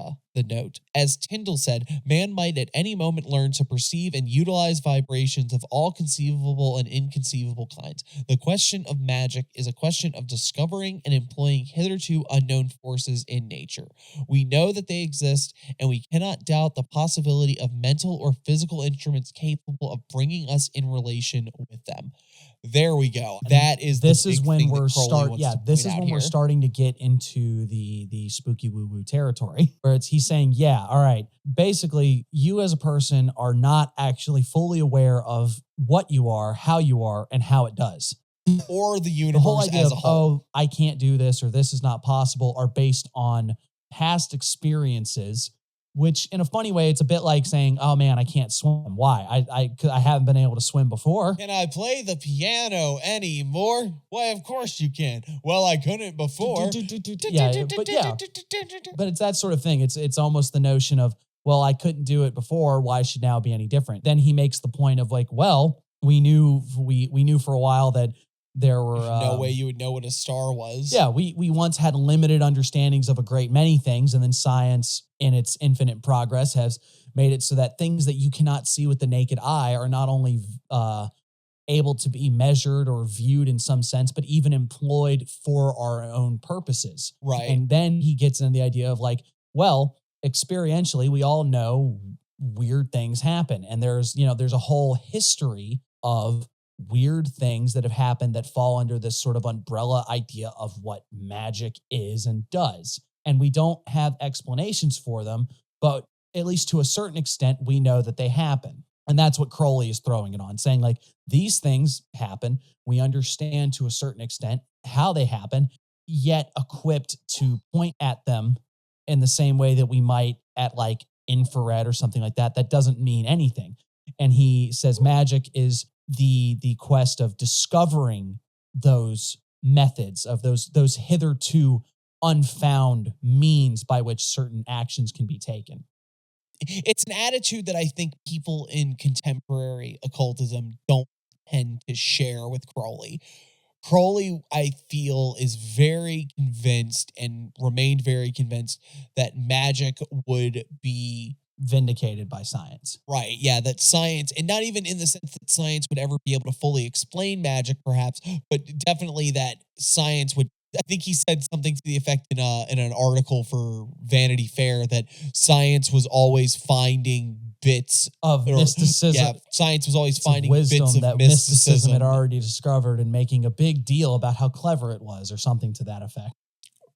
note. As Tyndall said, man might at any moment learn to perceive and utilize vibrations of all conceivable and inconceivable kinds. The question of magic is a question of discovering and employing hitherto unknown forces in nature. We know that they exist, and we cannot doubt the possibility of mental or physical instruments capable of bringing us in relation with them. There we go. That is this the is big when thing we're that Crowley wants to this point is out when we're here. starting to get into the spooky woo woo territory, where he's saying, yeah, all right, basically you as a person are not actually fully aware of what you are, how you are, and how it does. Or the The universe whole idea as of, a whole. oh, I can't do this or this is not possible are based on past experiences, which in a funny way, it's a bit like saying, oh man, I can't swim. Why? I haven't been able to swim before. Can I play the piano anymore? Why, of course you can. Well, I couldn't before. Yeah, but it's that sort of thing. It's almost the notion of, well, I couldn't do it before. Why should now be any different? Then he makes the point of like, well, we knew for a while that there were no way you would know what a star was. Yeah, we once had limited understandings of a great many things, and then science in its infinite progress has made it so that things that you cannot see with the naked eye are not only able to be measured or viewed in some sense, but even employed for our own purposes. Right. And then he gets into the idea of like, well, experientially, we all know weird things happen. And there's a whole history of weird things that have happened that fall under this sort of umbrella idea of what magic is and does. And we don't have explanations for them, but at least to a certain extent, we know that they happen. And that's what Crowley is throwing it on, saying like, these things happen. We understand to a certain extent how they happen, yet equipped to point at them in the same way that we might at like infrared or something like that. That doesn't mean anything. And he says magic is the quest of discovering those methods of those hitherto unfound means by which certain actions can be taken. It's an attitude that I think people in contemporary occultism don't tend to share with Crowley. Crowley, I feel, is very convinced and remained very convinced that magic would be vindicated by science. Right. Yeah. That science, and not even in the sense that science would ever be able to fully explain magic, perhaps, but definitely that science would. I think he said something to the effect in an article for Vanity Fair that science was always finding bits of mysticism. Yeah, science was always finding wisdom bits of that mysticism had already discovered and making a big deal about how clever it was, or something to that effect.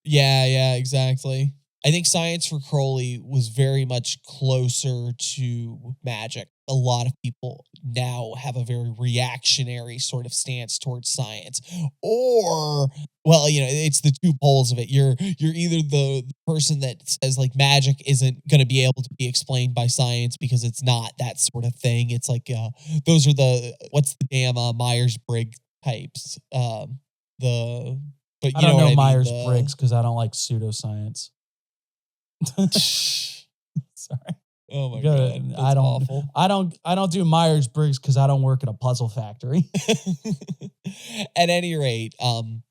Yeah, exactly. I think science for Crowley was very much closer to magic. A lot of people now have a very reactionary sort of stance towards science. Or, well, it's the two poles of it. You're either the person that says like magic isn't going to be able to be explained by science because it's not that sort of thing. It's like those are what's the damn Myers-Briggs types. But I don't know Myers-Briggs because I don't like pseudoscience. Sorry. Oh my god, that's awful. I don't do Myers-Briggs because I don't work at a puzzle factory. At any rate,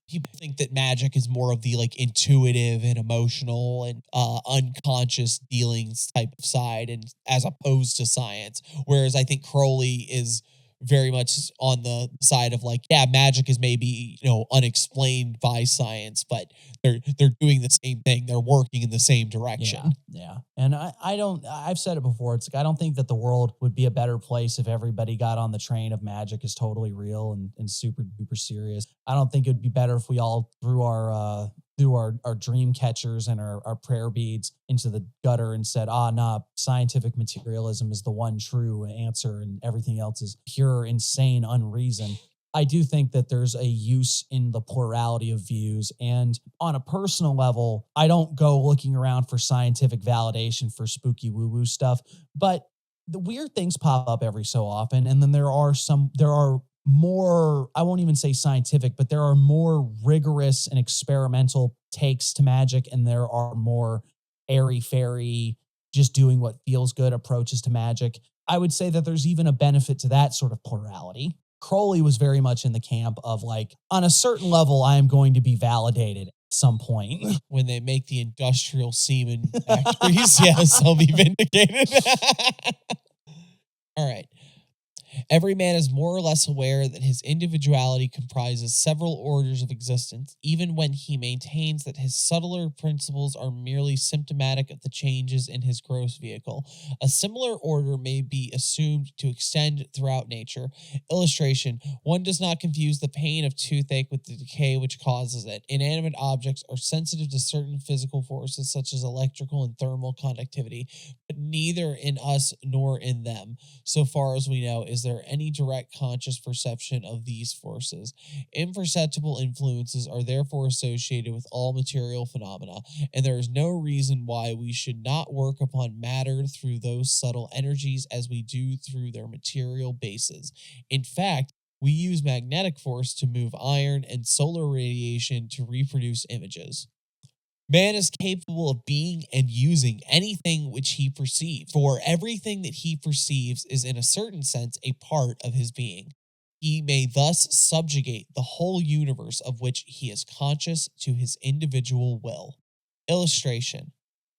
people think that magic is more of the like intuitive and emotional and unconscious dealings type of side, and as opposed to science. Whereas I think Crowley is very much on the side of like, yeah, magic is maybe, unexplained by science, but they're doing the same thing. They're working in the same direction. Yeah. And I've said it before. It's like, I don't think that the world would be a better place if everybody got on the train of magic is totally real and super duper serious. I don't think it would be better if we all threw our dream catchers and our prayer beads into the gutter and said, nah, scientific materialism is the one true answer and everything else is pure, insane unreason. I do think that there's a use in the plurality of views. And on a personal level, I don't go looking around for scientific validation for spooky woo-woo stuff, but the weird things pop up every so often. And then there are more, I won't even say scientific, but there are more rigorous and experimental takes to magic, and there are more airy-fairy, just doing what feels good approaches to magic. I would say that there's even a benefit to that sort of plurality. Crowley was very much in the camp of like, on a certain level, I am going to be validated at some point. When they make the industrial semen factories, yes, I'll be vindicated. All right. Every man is more or less aware that his individuality comprises several orders of existence, even when he maintains that his subtler principles are merely symptomatic of the changes in his gross vehicle. A similar order may be assumed to extend throughout nature. Illustration: one does not confuse the pain of toothache with the decay which causes it. Inanimate objects are sensitive to certain physical forces such as electrical and thermal conductivity, but neither in us nor in them, so far as we know, is there any direct conscious perception of these forces. Imperceptible influences are therefore associated with all material phenomena, and there is no reason why we should not work upon matter through those subtle energies as we do through their material bases. In fact, we use magnetic force to move iron and solar radiation to reproduce images. Man is capable of being and using anything which he perceives, for everything that he perceives is in a certain sense a part of his being. He may thus subjugate the whole universe of which he is conscious to his individual will. Illustration: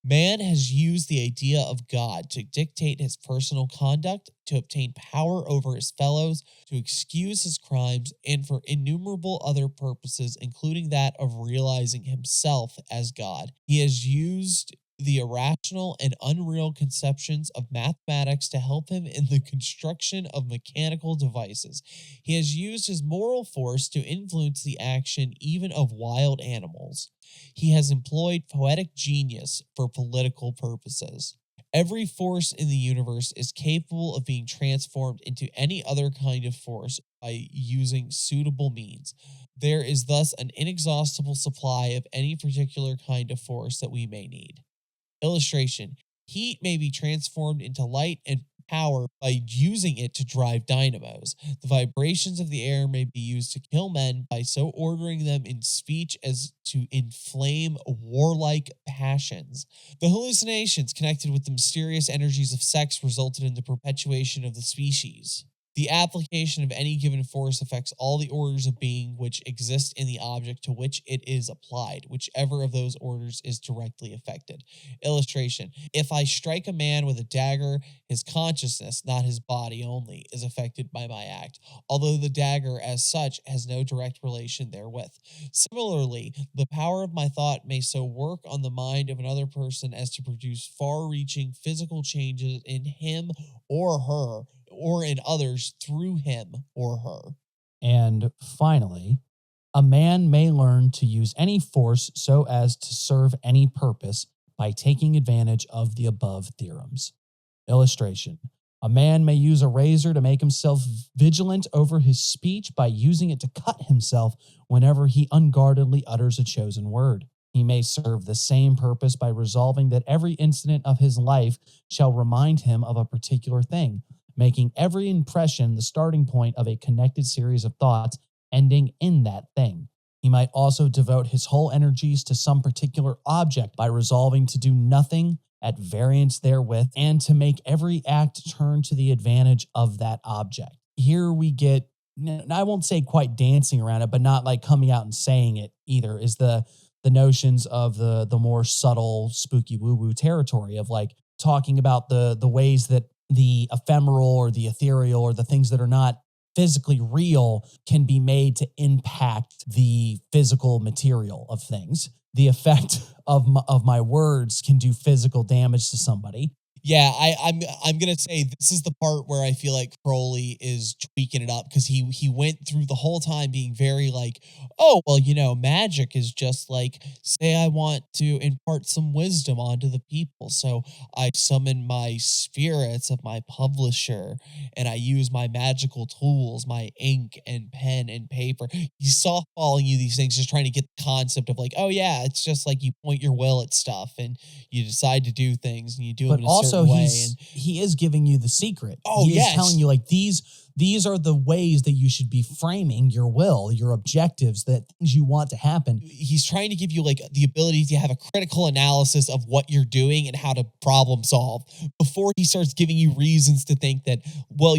man has used the idea of God to dictate his personal conduct, to obtain power over his fellows, to excuse his crimes, and for innumerable other purposes, including that of realizing himself as God. He has used the irrational and unreal conceptions of mathematics to help him in the construction of mechanical devices. He has used his moral force to influence the action even of wild animals. He has employed poetic genius for political purposes. Every force in the universe is capable of being transformed into any other kind of force by using suitable means. There is thus an inexhaustible supply of any particular kind of force that we may need. Illustration: heat may be transformed into light and power by using it to drive dynamos. The vibrations of the air may be used to kill men by so ordering them in speech as to inflame warlike passions. The hallucinations connected with the mysterious energies of sex resulted in the perpetuation of the species. The application of any given force affects all the orders of being which exist in the object to which it is applied, whichever of those orders is directly affected. Illustration. If I strike a man with a dagger, his consciousness, not his body only, is affected by my act, although the dagger as such has no direct relation therewith. Similarly, the power of my thought may so work on the mind of another person as to produce far-reaching physical changes in him or her, or in others through him or her. And finally, a man may learn to use any force so as to serve any purpose by taking advantage of the above theorems. Illustration. A man may use a razor to make himself vigilant over his speech by using it to cut himself whenever he unguardedly utters a chosen word. He may serve the same purpose by resolving that every incident of his life shall remind him of a particular thing, making every impression the starting point of a connected series of thoughts ending in that thing. He might also devote his whole energies to some particular object by resolving to do nothing at variance therewith and to make every act turn to the advantage of that object. Here we get, I won't say quite dancing around it, but not like coming out and saying it either, is the notions of the more subtle, spooky woo-woo territory of like talking about the ways that the ephemeral or the ethereal or the things that are not physically real can be made to impact the physical material of things. The effect of my words can do physical damage to somebody. Yeah, I'm gonna say this is the part where I feel like Crowley is tweaking it up, because he went through the whole time being very like, oh, well, magic is just like, say I want to impart some wisdom onto the people, so I summon my spirits of my publisher and I use my magical tools, my ink and pen and paper. He's softballing you these things, just trying to get the concept of like, oh yeah, it's just like you point your will at stuff and you decide to do things and you do them in a certain way. He is giving you the secret. Oh, he yes. is telling you like these are the ways that you should be framing your will, your objectives, that things you want to happen. He's trying to give you like the ability to have a critical analysis of what you're doing and how to problem solve before he starts giving you reasons to think that, well,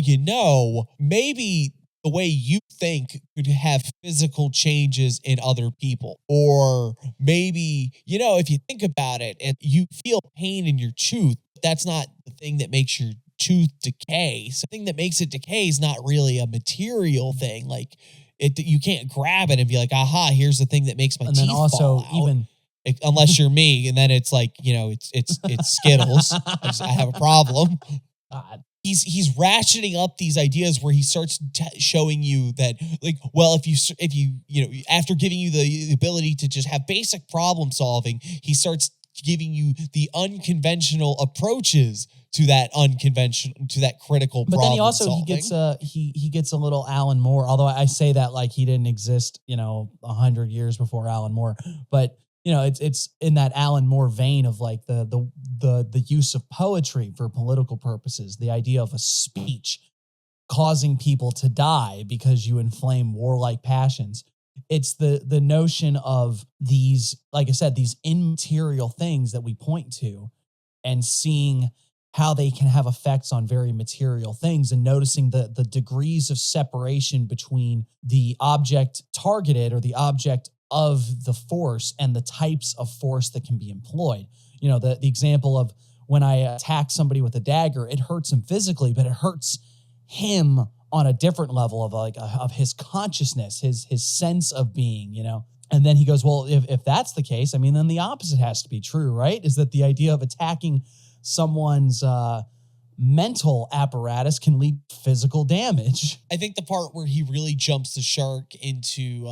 maybe the way you think could have physical changes in other people. Or maybe, if you think about it and you feel pain in your tooth, that's not the thing that makes your tooth decay. So the thing that makes it decay is not really a material thing. Like you can't grab it and be like, aha, here's the thing that makes my teeth then also fall out. Unless you're me, and then it's like, it's Skittles. I have a problem. God. He's ratcheting up these ideas where he starts showing you that, like, well, if you after giving you the ability to just have basic problem solving, he starts giving you the unconventional approaches to that critical problem solving. But then he also he gets a little Alan Moore, although I say that like he didn't exist 100 years before Alan Moore, but it's in that Alan Moore vein of like the use of poetry for political purposes, the idea of a speech causing people to die because you inflame warlike passions. It's the notion of these, like I said, these immaterial things that we point to and seeing how they can have effects on very material things and noticing the degrees of separation between the object targeted or the object of the force and the types of force that can be employed. The example of when I attack somebody with a dagger, it hurts him physically, but it hurts him on a different level of his consciousness, his sense of being, And then he goes, well, if that's the case, then the opposite has to be true, right? Is that the idea of attacking someone's mental apparatus can lead to physical damage. I think the part where he really jumps the shark into,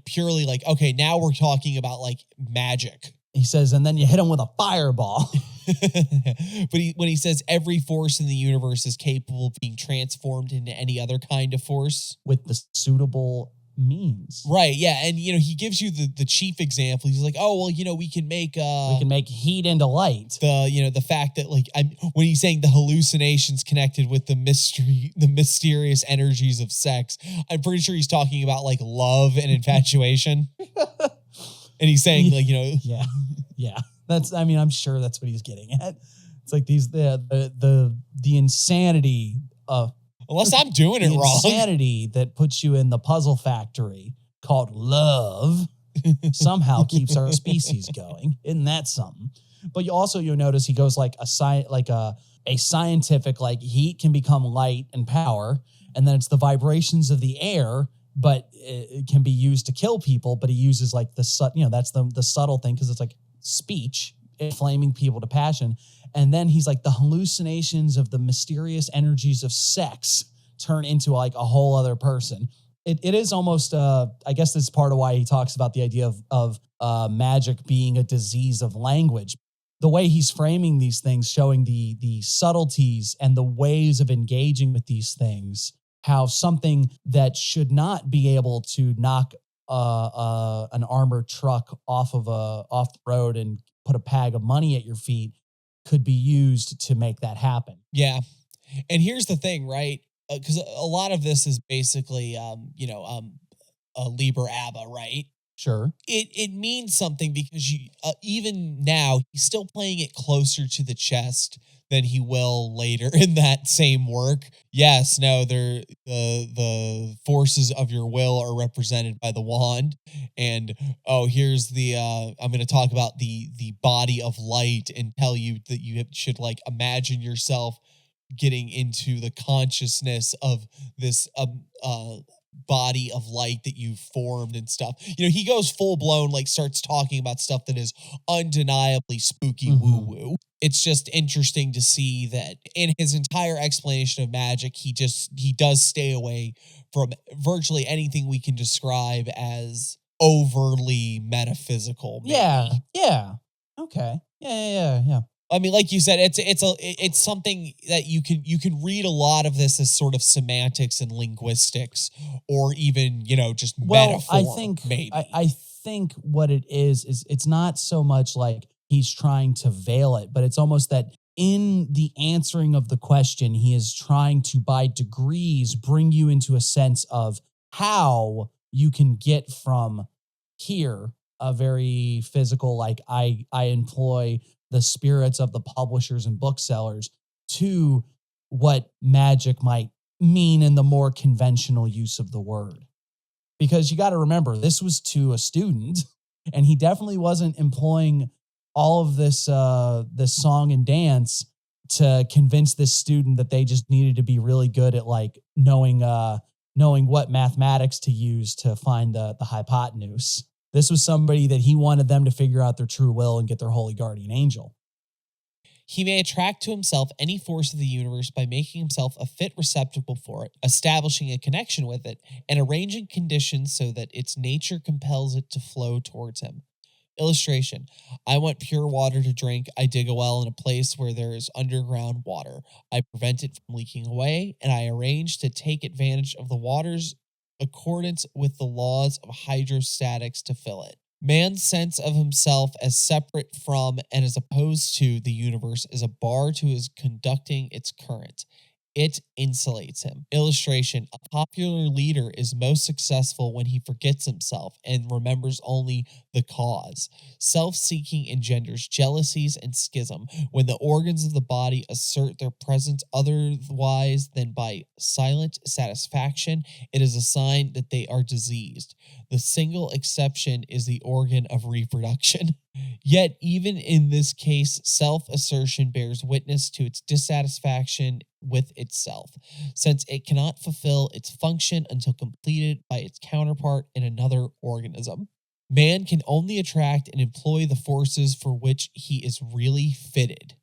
purely like, okay, now we're talking about like magic. He says, and then you hit him with a fireball. But when he says every force in the universe is capable of being transformed into any other kind of force with the suitable means. Right, yeah. And he gives you the chief example. He's like, oh, well, we can make heat into light. The fact that like when he's saying the hallucinations connected with the mysterious energies of sex, I'm pretty sure he's talking about like love and infatuation. And he's saying like, Yeah. That's, I'm sure that's what he's getting at. It's like the insanity of Unless I'm doing it the wrong. insanity that puts you in the puzzle factory called love somehow keeps our species going. Isn't that something? But you'll notice he goes like a scientific, like heat can become light and power, and then it's the vibrations of the air, but it can be used to kill people. But he uses like that's the subtle thing, because it's like speech, inflaming people to passion. And then he's like, the hallucinations of the mysterious energies of sex turn into like a whole other person. It is almost, I guess this is part of why he talks about the idea of magic being a disease of language. The way he's framing these things, showing the subtleties and the ways of engaging with these things, how something that should not be able to knock an armored truck off the road and put a bag of money at your feet could be used to make that happen. Yeah. And here's the thing, right? Because a lot of this is basically, Liber Abba, right? Sure. It means something because even now, he's still playing it closer to the chest than he will later in that same work. Yes, no, the forces of your will are represented by the wand. And, here's I'm going to talk about the body of light and tell you that you should like imagine yourself getting into the consciousness of this body of light that you've formed and stuff. He goes full blown, like starts talking about stuff that is undeniably spooky woo-woo. It's just interesting to see that in his entire explanation of magic, he does stay away from virtually anything we can describe as overly metaphysical. Maybe. Yeah. Okay. Yeah. I mean, like you said, it's something that you can read a lot of this as sort of semantics and linguistics, or even just metaphor. I think what it is it's not so much like he's trying to veil it, but it's almost that in the answering of the question, he is trying to, by degrees, bring you into a sense of how you can get from here, a very physical, like I employ the spirits of the publishers and booksellers, to what magic might mean in the more conventional use of the word. Because you got to remember, this was to a student, and he definitely wasn't employing all of this song and dance to convince this student that they just needed to be really good at like knowing what mathematics to use to find the hypotenuse. This was somebody that he wanted them to figure out their true will and get their holy guardian angel. He may attract to himself any force of the universe by making himself a fit receptacle for it, establishing a connection with it, and arranging conditions so that its nature compels it to flow towards him. Illustration. I want pure water to drink. I dig a well in a place where there is underground water. I prevent it from leaking away, and I arrange to take advantage of the water's accordance with the laws of hydrostatics to fill it. Man's sense of himself as separate from and as opposed to the universe is a bar to his conducting its current. It insulates him. Illustration. A popular leader is most successful when he forgets himself and remembers only the cause. Self-seeking engenders jealousies and schism when the organs of the body assert their presence otherwise than by silent satisfaction. It is a sign that they are diseased. The single exception is the organ of reproduction. Yet, even in this case, self-assertion bears witness to its dissatisfaction with itself, since it cannot fulfill its function until completed by its counterpart in another organism. Man can only attract and employ the forces for which he is really fitted.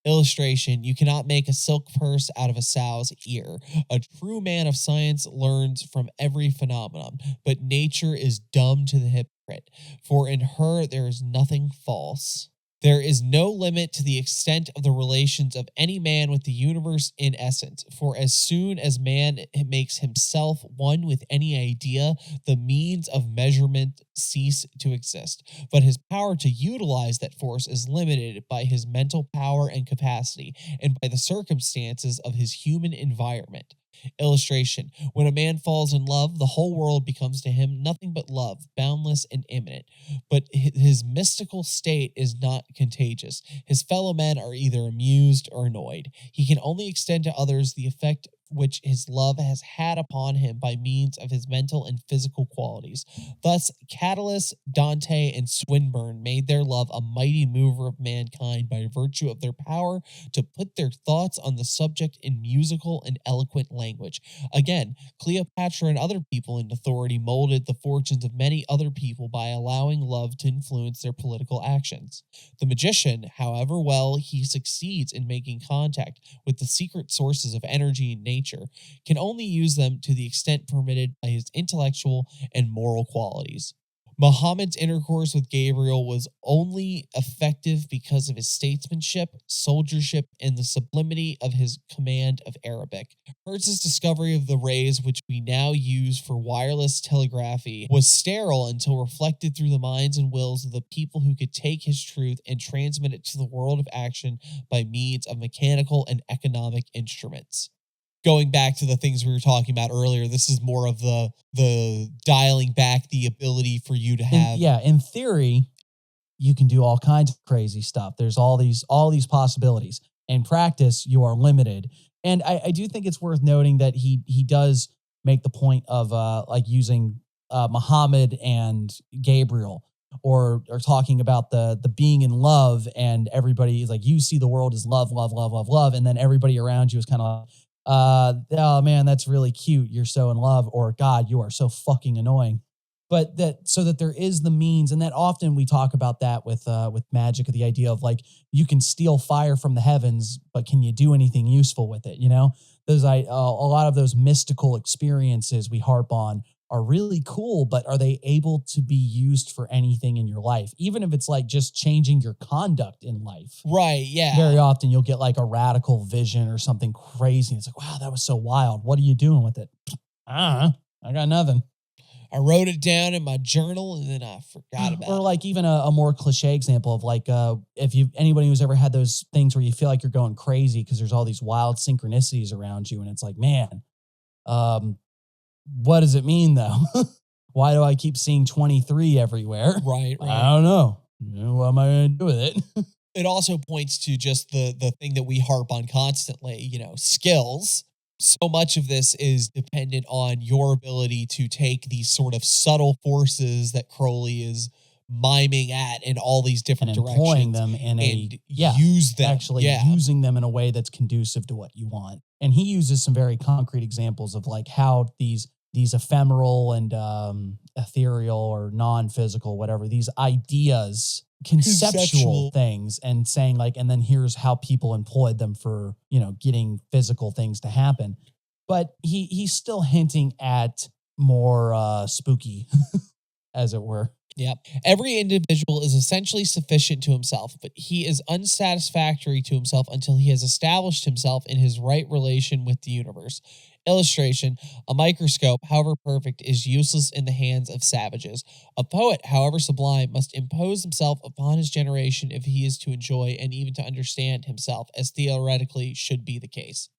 Illustration. You cannot make a silk purse out of a sow's ear. A true man of science learns from every phenomenon, but nature is dumb to the hypocrite, for in her there is nothing false. There is no limit to the extent of the relations of any man with the universe in essence, for as soon as man makes himself one with any idea, the means of measurement cease to exist. But his power to utilize that force is limited by his mental power and capacity, and by the circumstances of his human environment. Illustration. When a man falls in love, the whole world becomes to him nothing but love, boundless and imminent. But his mystical state is not contagious. His fellow men are either amused or annoyed. He can only extend to others the effect which his love has had upon him by means of his mental and physical qualities. Thus, Catullus, Dante, and Swinburne made their love a mighty mover of mankind by virtue of their power to put their thoughts on the subject in musical and eloquent language. Again, Cleopatra and other people in authority molded the fortunes of many other people by allowing love to influence their political actions. The magician, however well he succeeds in making contact with the secret sources of energy in nature, can only use them to the extent permitted by his intellectual and moral qualities. Muhammad's intercourse with Gabriel was only effective because of his statesmanship, soldiership, and the sublimity of his command of Arabic. Hertz's discovery of the rays which we now use for wireless telegraphy was sterile until reflected through the minds and wills of the people who could take his truth and transmit it to the world of action by means of mechanical and economic instruments. Going back to the things we were talking about earlier, this is more of the dialing back the ability for you to have. In theory, you can do all kinds of crazy stuff. There's all these possibilities. In practice, you are limited. And I do think it's worth noting that he does make the point of like using Muhammad and Gabriel, or talking about the being in love, and everybody is like, you see the world as love, love, love, love, love, and then everybody around you is kind of oh man, that's really cute, you're so in love, or God, you are so fucking annoying. But so that there is the means, and that often we talk about that with Magick, the idea of like, you can steal fire from the heavens, but can you do anything useful with it? You know, there's a lot of those mystical experiences we harp on are really cool, but are they able to be used for anything in your life? Even if it's like just changing your conduct in life. Right, yeah. Very often you'll get like a radical vision or something crazy. It's like, wow, that was so wild. What are you doing with it? I don't know. I got nothing. I wrote it down in my journal and then I forgot about it. Or like even a more cliche example of like, if anybody who's ever had those things where you feel like you're going crazy because there's all these wild synchronicities around you, and it's like, man, what does it mean though? Why do I keep seeing 23 everywhere? Right. I don't know. What am I going to do with it? It also points to just the thing that we harp on constantly, skills. So much of this is dependent on your ability to take these sort of subtle forces that Crowley is miming at in all these different directions, employing them in use them. Actually using them in a way that's conducive to what you want. And he uses some very concrete examples of like how these ephemeral and ethereal or non-physical, whatever, these ideas, conceptual things, and saying like, and then here's how people employed them for, getting physical things to happen. But he's still hinting at more spooky, as it were. Yep. Every individual is essentially sufficient to himself, but he is unsatisfactory to himself until he has established himself in his right relation with the universe. Illustration: a microscope, however perfect, is useless in the hands of savages. A poet, however sublime, must impose himself upon his generation if he is to enjoy and even to understand himself, as theoretically should be the case.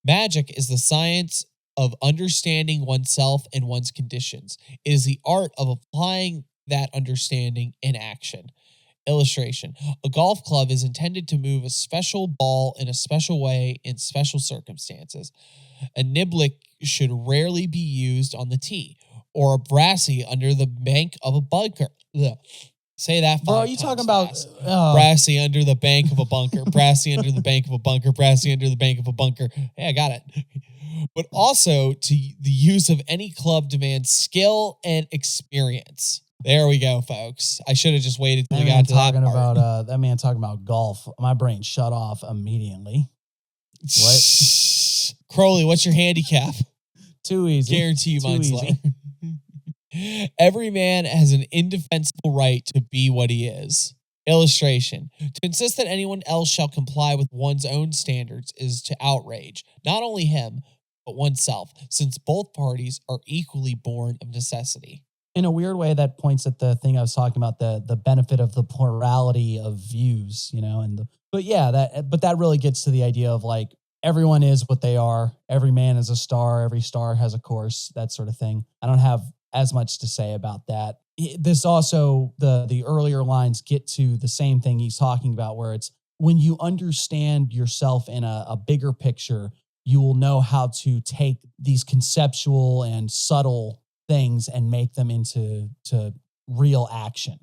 Magic is the science of understanding oneself and one's conditions. It is the art of applying that understanding in action. Illustration: a golf club is intended to move a special ball in a special way in special circumstances. A niblick should rarely be used on the tee, or a brassy under the bank of a bunker. Ugh. Say that 5 Bro, are times you talking about fast. Brassy under the bank of a bunker, brassy under the bank of a bunker, brassy under the bank of a bunker. Hey, I got it. But also, to the use of any club demands skill and experience. There we go, folks. I should have just waited till we got to that part. That man talking about golf. My brain shut off immediately. What? Crowley, what's your handicap? Too easy. Guarantee you mine's low. Every man has an indefensible right to be what he is. Illustration: to insist that anyone else shall comply with one's own standards is to outrage not only him, but oneself, since both parties are equally born of necessity. In a weird way, that points at the thing I was talking about, the benefit of the plurality of views, but that really gets to the idea of like, everyone is what they are. Every man is a star. Every star has a course, that sort of thing. I don't have as much to say about that. This also, the earlier lines get to the same thing he's talking about, where it's when you understand yourself in a bigger picture, you will know how to take these conceptual and subtle things and make them into real action.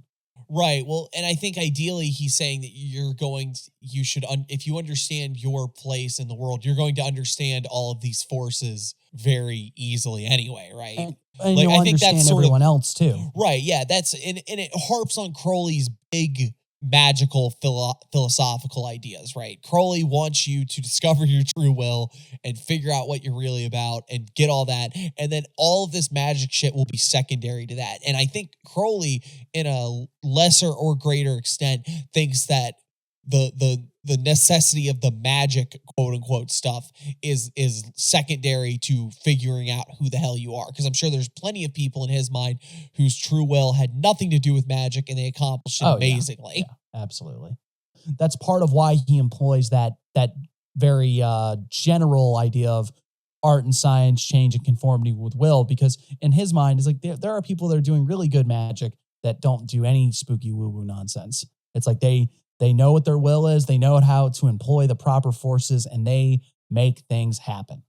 Right. Well, and I think ideally he's saying that if you understand your place in the world, you're going to understand all of these forces very easily anyway, right? And Like, you'll I think understand that's sort of- everyone else too. Right. Yeah. And it harps on Crowley's big magical philosophical ideas, right? Crowley wants you to discover your true will and figure out what you're really about and get all that. And then all of this magic shit will be secondary to that. And I think Crowley, in a lesser or greater extent, thinks that the necessity of the magic, quote unquote, stuff is secondary to figuring out who the hell you are. Because I'm sure there's plenty of people in his mind whose true will had nothing to do with magic and they accomplished it amazingly. Yeah, absolutely. That's part of why he employs that very general idea of art and science change and conformity with will, because in his mind, it's like there are people that are doing really good magic that don't do any spooky woo-woo nonsense. It's like they know what their will is, they know how to employ the proper forces, and they make things happen.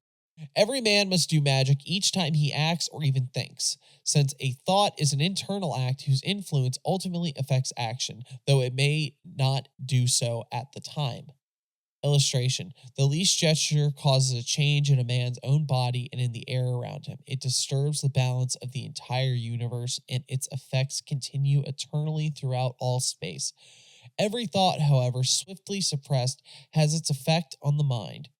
Every man must do magic each time he acts or even thinks, since a thought is an internal act whose influence ultimately affects action, though it may not do so at the time. Illustration. The least gesture causes a change in a man's own body and in the air around him. It disturbs the balance of the entire universe, and its effects continue eternally throughout all space. Every thought, however, swiftly suppressed, has its effect on the mind.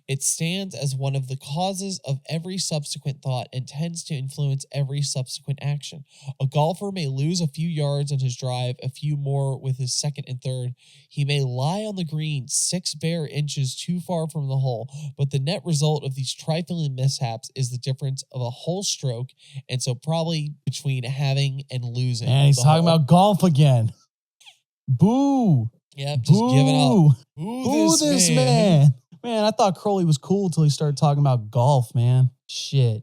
It stands as one of the causes of every subsequent thought and tends to influence every subsequent action. A golfer may lose a few yards on his drive, a few more with his second and third. He may lie on the green 6 bare inches too far from the hole, but the net result of these trifling mishaps is the difference of a whole stroke, and so probably between having and losing. And he's talking about golf again. Boo. Yep, just giving up. Boo this man. Man, I thought Crowley was cool until he started talking about golf, man. Shit.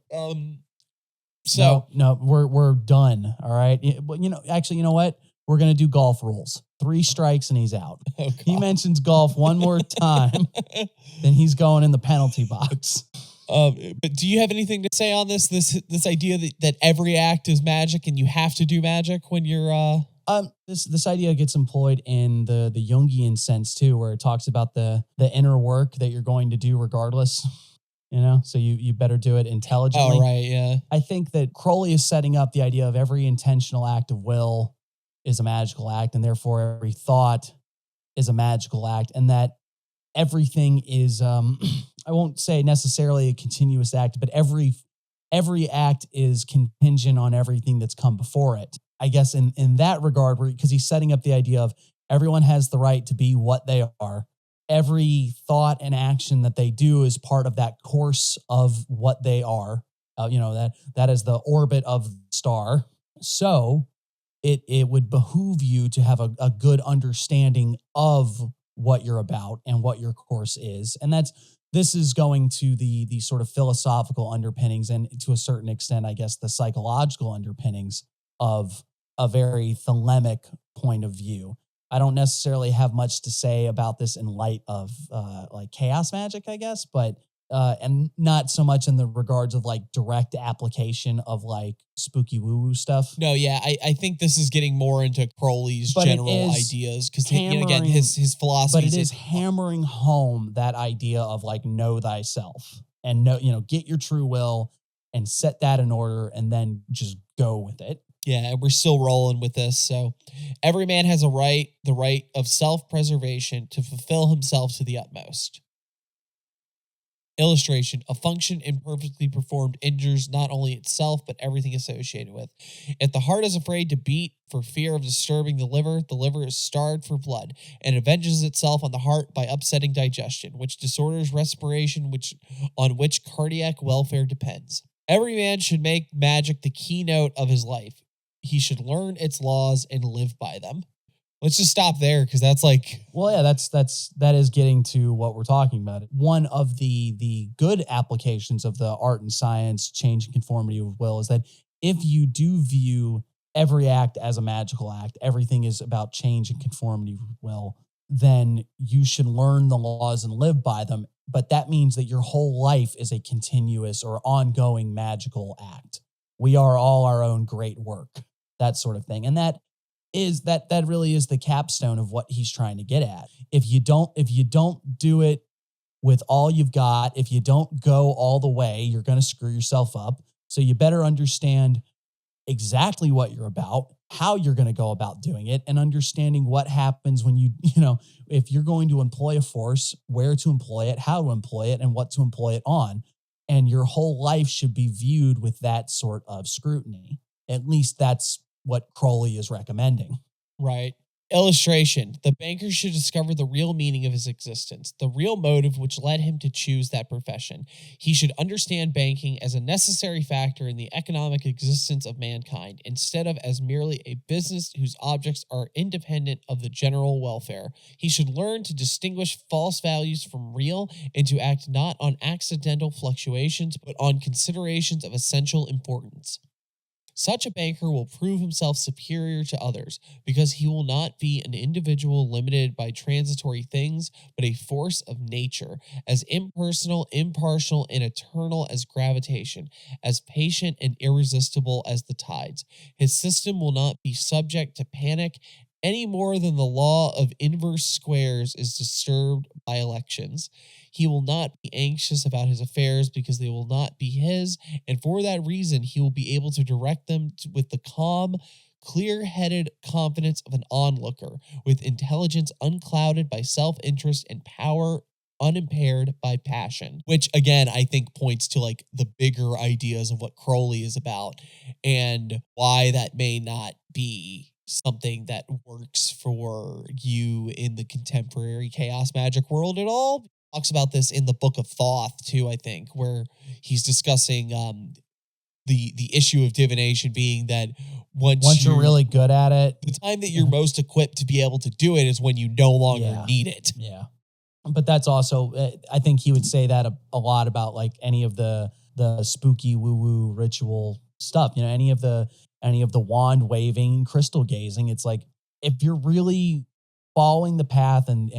So no, we're done. All right. But you know what? We're gonna do golf rules. 3 strikes and he's out. Oh, he mentions golf one more time, then he's going in the penalty box. But do you have anything to say on this idea that every act is magic and you have to do magic when you're This idea gets employed in the Jungian sense too, where it talks about the inner work that you're going to do regardless. So you better do it intelligently. Oh, right, yeah. I think that Crowley is setting up the idea of every intentional act of will is a magical act, and therefore every thought is a magical act, and that everything is I won't say necessarily a continuous act, but every act is contingent on everything that's come before it. I guess in that regard, because he's setting up the idea of everyone has the right to be what they are. Every thought and action that they do is part of that course of what they are. That is the orbit of the star. So it would behoove you to have a good understanding of what you're about and what your course is. And this is going to the sort of philosophical underpinnings and to a certain extent, I guess, the psychological underpinnings of a very thelemic point of view. I don't necessarily have much to say about this in light of like chaos magic, I guess, but and not so much in the regards of like direct application of like spooky woo-woo stuff. No, yeah, I think this is getting more into Crowley's general ideas because again his philosophy. But it is hammering home that idea of like know thyself and get your true will and set that in order and then just go with it. Yeah, and we're still rolling with this. So every man has the right of self-preservation to fulfill himself to the utmost. Illustration. A function imperfectly performed injures not only itself, but everything associated with. If the heart is afraid to beat for fear of disturbing the liver is starved for blood and avenges itself on the heart by upsetting digestion, which disorders respiration, on which cardiac welfare depends. Every man should make magic the keynote of his life. He should learn its laws and live by them. Let's just stop there because that's like... Well, yeah, that is getting to what we're talking about. One of the good applications of the art and science change and conformity of will is that if you do view every act as a magical act, everything is about change and conformity with will, then you should learn the laws and live by them but that means that your whole life is a continuous or ongoing magical act. We are all our own great work, that sort of thing. And that really is the capstone of what he's trying to get at. If you don't do it with all you've got, if you don't go all the way, you're going to screw yourself up. So you better understand exactly what you're about, how you're going to go about doing it, and understanding what happens when if you're going to employ a force, where to employ it, how to employ it, and what to employ it on. And your whole life should be viewed with that sort of scrutiny. At least that's what Crowley is recommending. Right. Illustration. The banker should discover the real meaning of his existence, the real motive which led him to choose that profession. He should understand banking as a necessary factor in the economic existence of mankind, instead of as merely a business whose objects are independent of the general welfare. He should learn to distinguish false values from real, and to act not on accidental fluctuations, but on considerations of essential importance. Such a banker will prove himself superior to others, because he will not be an individual limited by transitory things, but a force of nature, as impersonal, impartial, and eternal as gravitation, as patient and irresistible as the tides. His system will not be subject to panic any more than the law of inverse squares is disturbed by elections. He will not be anxious about his affairs because they will not be his, and for that reason he will be able to direct them with the calm, clear-headed confidence of an onlooker, with intelligence unclouded by self-interest and power unimpaired by passion. Which, again, I think points to like the bigger ideas of what Crowley is about, and why that may not be something that works for you in the contemporary chaos magic world at all. Talks about this in the Book of Thoth too, I think, where he's discussing the issue of divination being that once you're really good at it, the time that you're most equipped to be able to do it is when you no longer need it. Yeah. But that's also, I think he would say that a lot about like any of the spooky woo-woo ritual stuff, any of the wand waving, crystal gazing. It's like, if you're really following the path and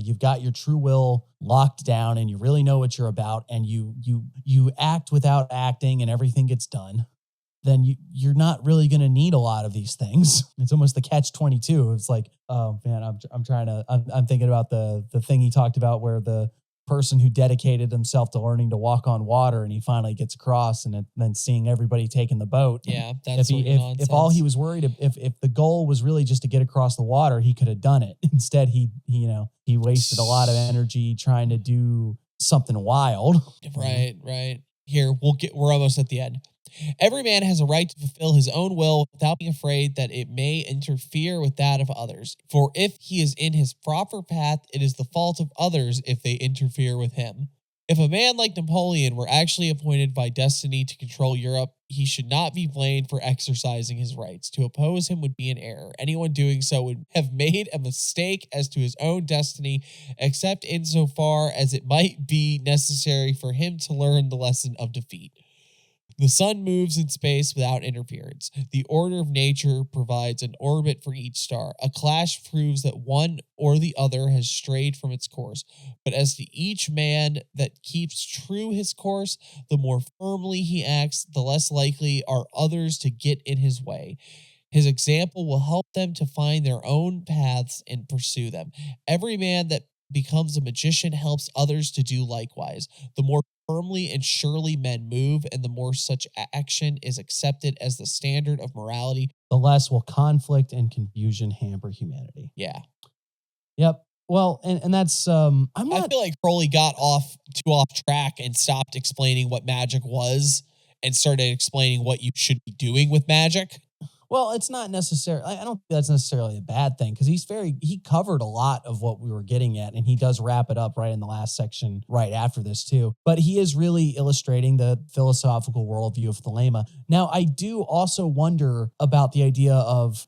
you've got your true will locked down and you really know what you're about, and you act without acting and everything gets done, then you're not really going to need a lot of these things. It's almost the catch-22. It's like, oh man, I'm thinking about the thing he talked about where the person who dedicated himself to learning to walk on water, and he finally gets across, and then seeing everybody taking the boat. Yeah, that's if all he was worried, if the goal was really just to get across the water, he could have done it. Instead, he wasted a lot of energy trying to do something wild. Right. Here, we're almost at the end. Every man has a right to fulfill his own will without being afraid that it may interfere with that of others. For if he is in his proper path, it is the fault of others if they interfere with him. If a man like Napoleon were actually appointed by destiny to control Europe, he should not be blamed for exercising his rights. To oppose him would be an error. Anyone doing so would have made a mistake as to his own destiny, except insofar as it might be necessary for him to learn the lesson of defeat. The sun moves in space without interference. The order of nature provides an orbit for each star. A clash proves that one or the other has strayed from its course. But as to each man that keeps true his course, the more firmly he acts, the less likely are others to get in his way. His example will help them to find their own paths and pursue them. Every man that becomes a magician helps others to do likewise. The more firmly and surely men move, and the more such action is accepted as the standard of morality, the less will conflict and confusion hamper humanity. Yeah. Yep. Well, and that's I feel like Crowley got too off track and stopped explaining what magic was and started explaining what you should be doing with magic. Well, it's not necessarily, I don't think that's necessarily a bad thing, because he covered a lot of what we were getting at, and he does wrap it up right in the last section right after this too. But he is really illustrating the philosophical worldview of Thelema. Now, I do also wonder about the idea of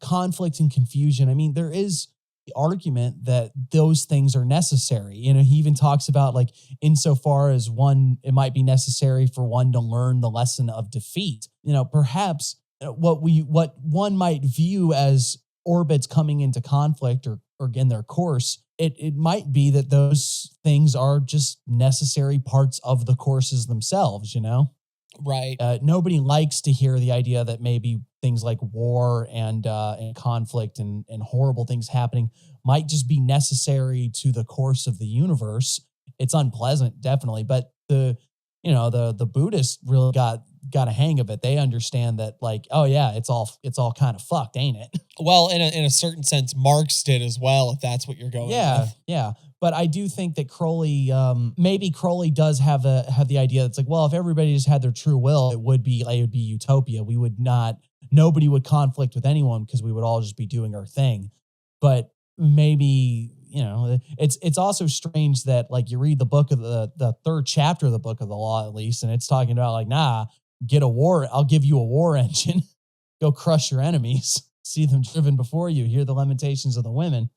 conflict and confusion. I mean, there is the argument that those things are necessary. He even talks about, like, insofar as it might be necessary for one to learn the lesson of defeat. Perhaps what one might view as orbits coming into conflict or in their course, it might be that those things are just necessary parts of the courses themselves, you know? Right. Nobody likes to hear the idea that maybe things like war and conflict and horrible things happening might just be necessary to the course of the universe. It's unpleasant, definitely, but the Buddhists really got a hang of it. They understand that, like, oh yeah, it's all kind of fucked, ain't it? Well, in a certain sense, Marx did as well, if that's what you're going with. Yeah. But I do think that Crowley, maybe Crowley does have the idea that's like, well, if everybody just had their true will, it would be utopia. Nobody would conflict with anyone because we would all just be doing our thing. But maybe, it's also strange that, like, you read the book of the third chapter of the book of the law, at least, and it's talking about like, nah, get a war. I'll give you a war engine. Go crush your enemies. See them driven before you. Hear the lamentations of the women.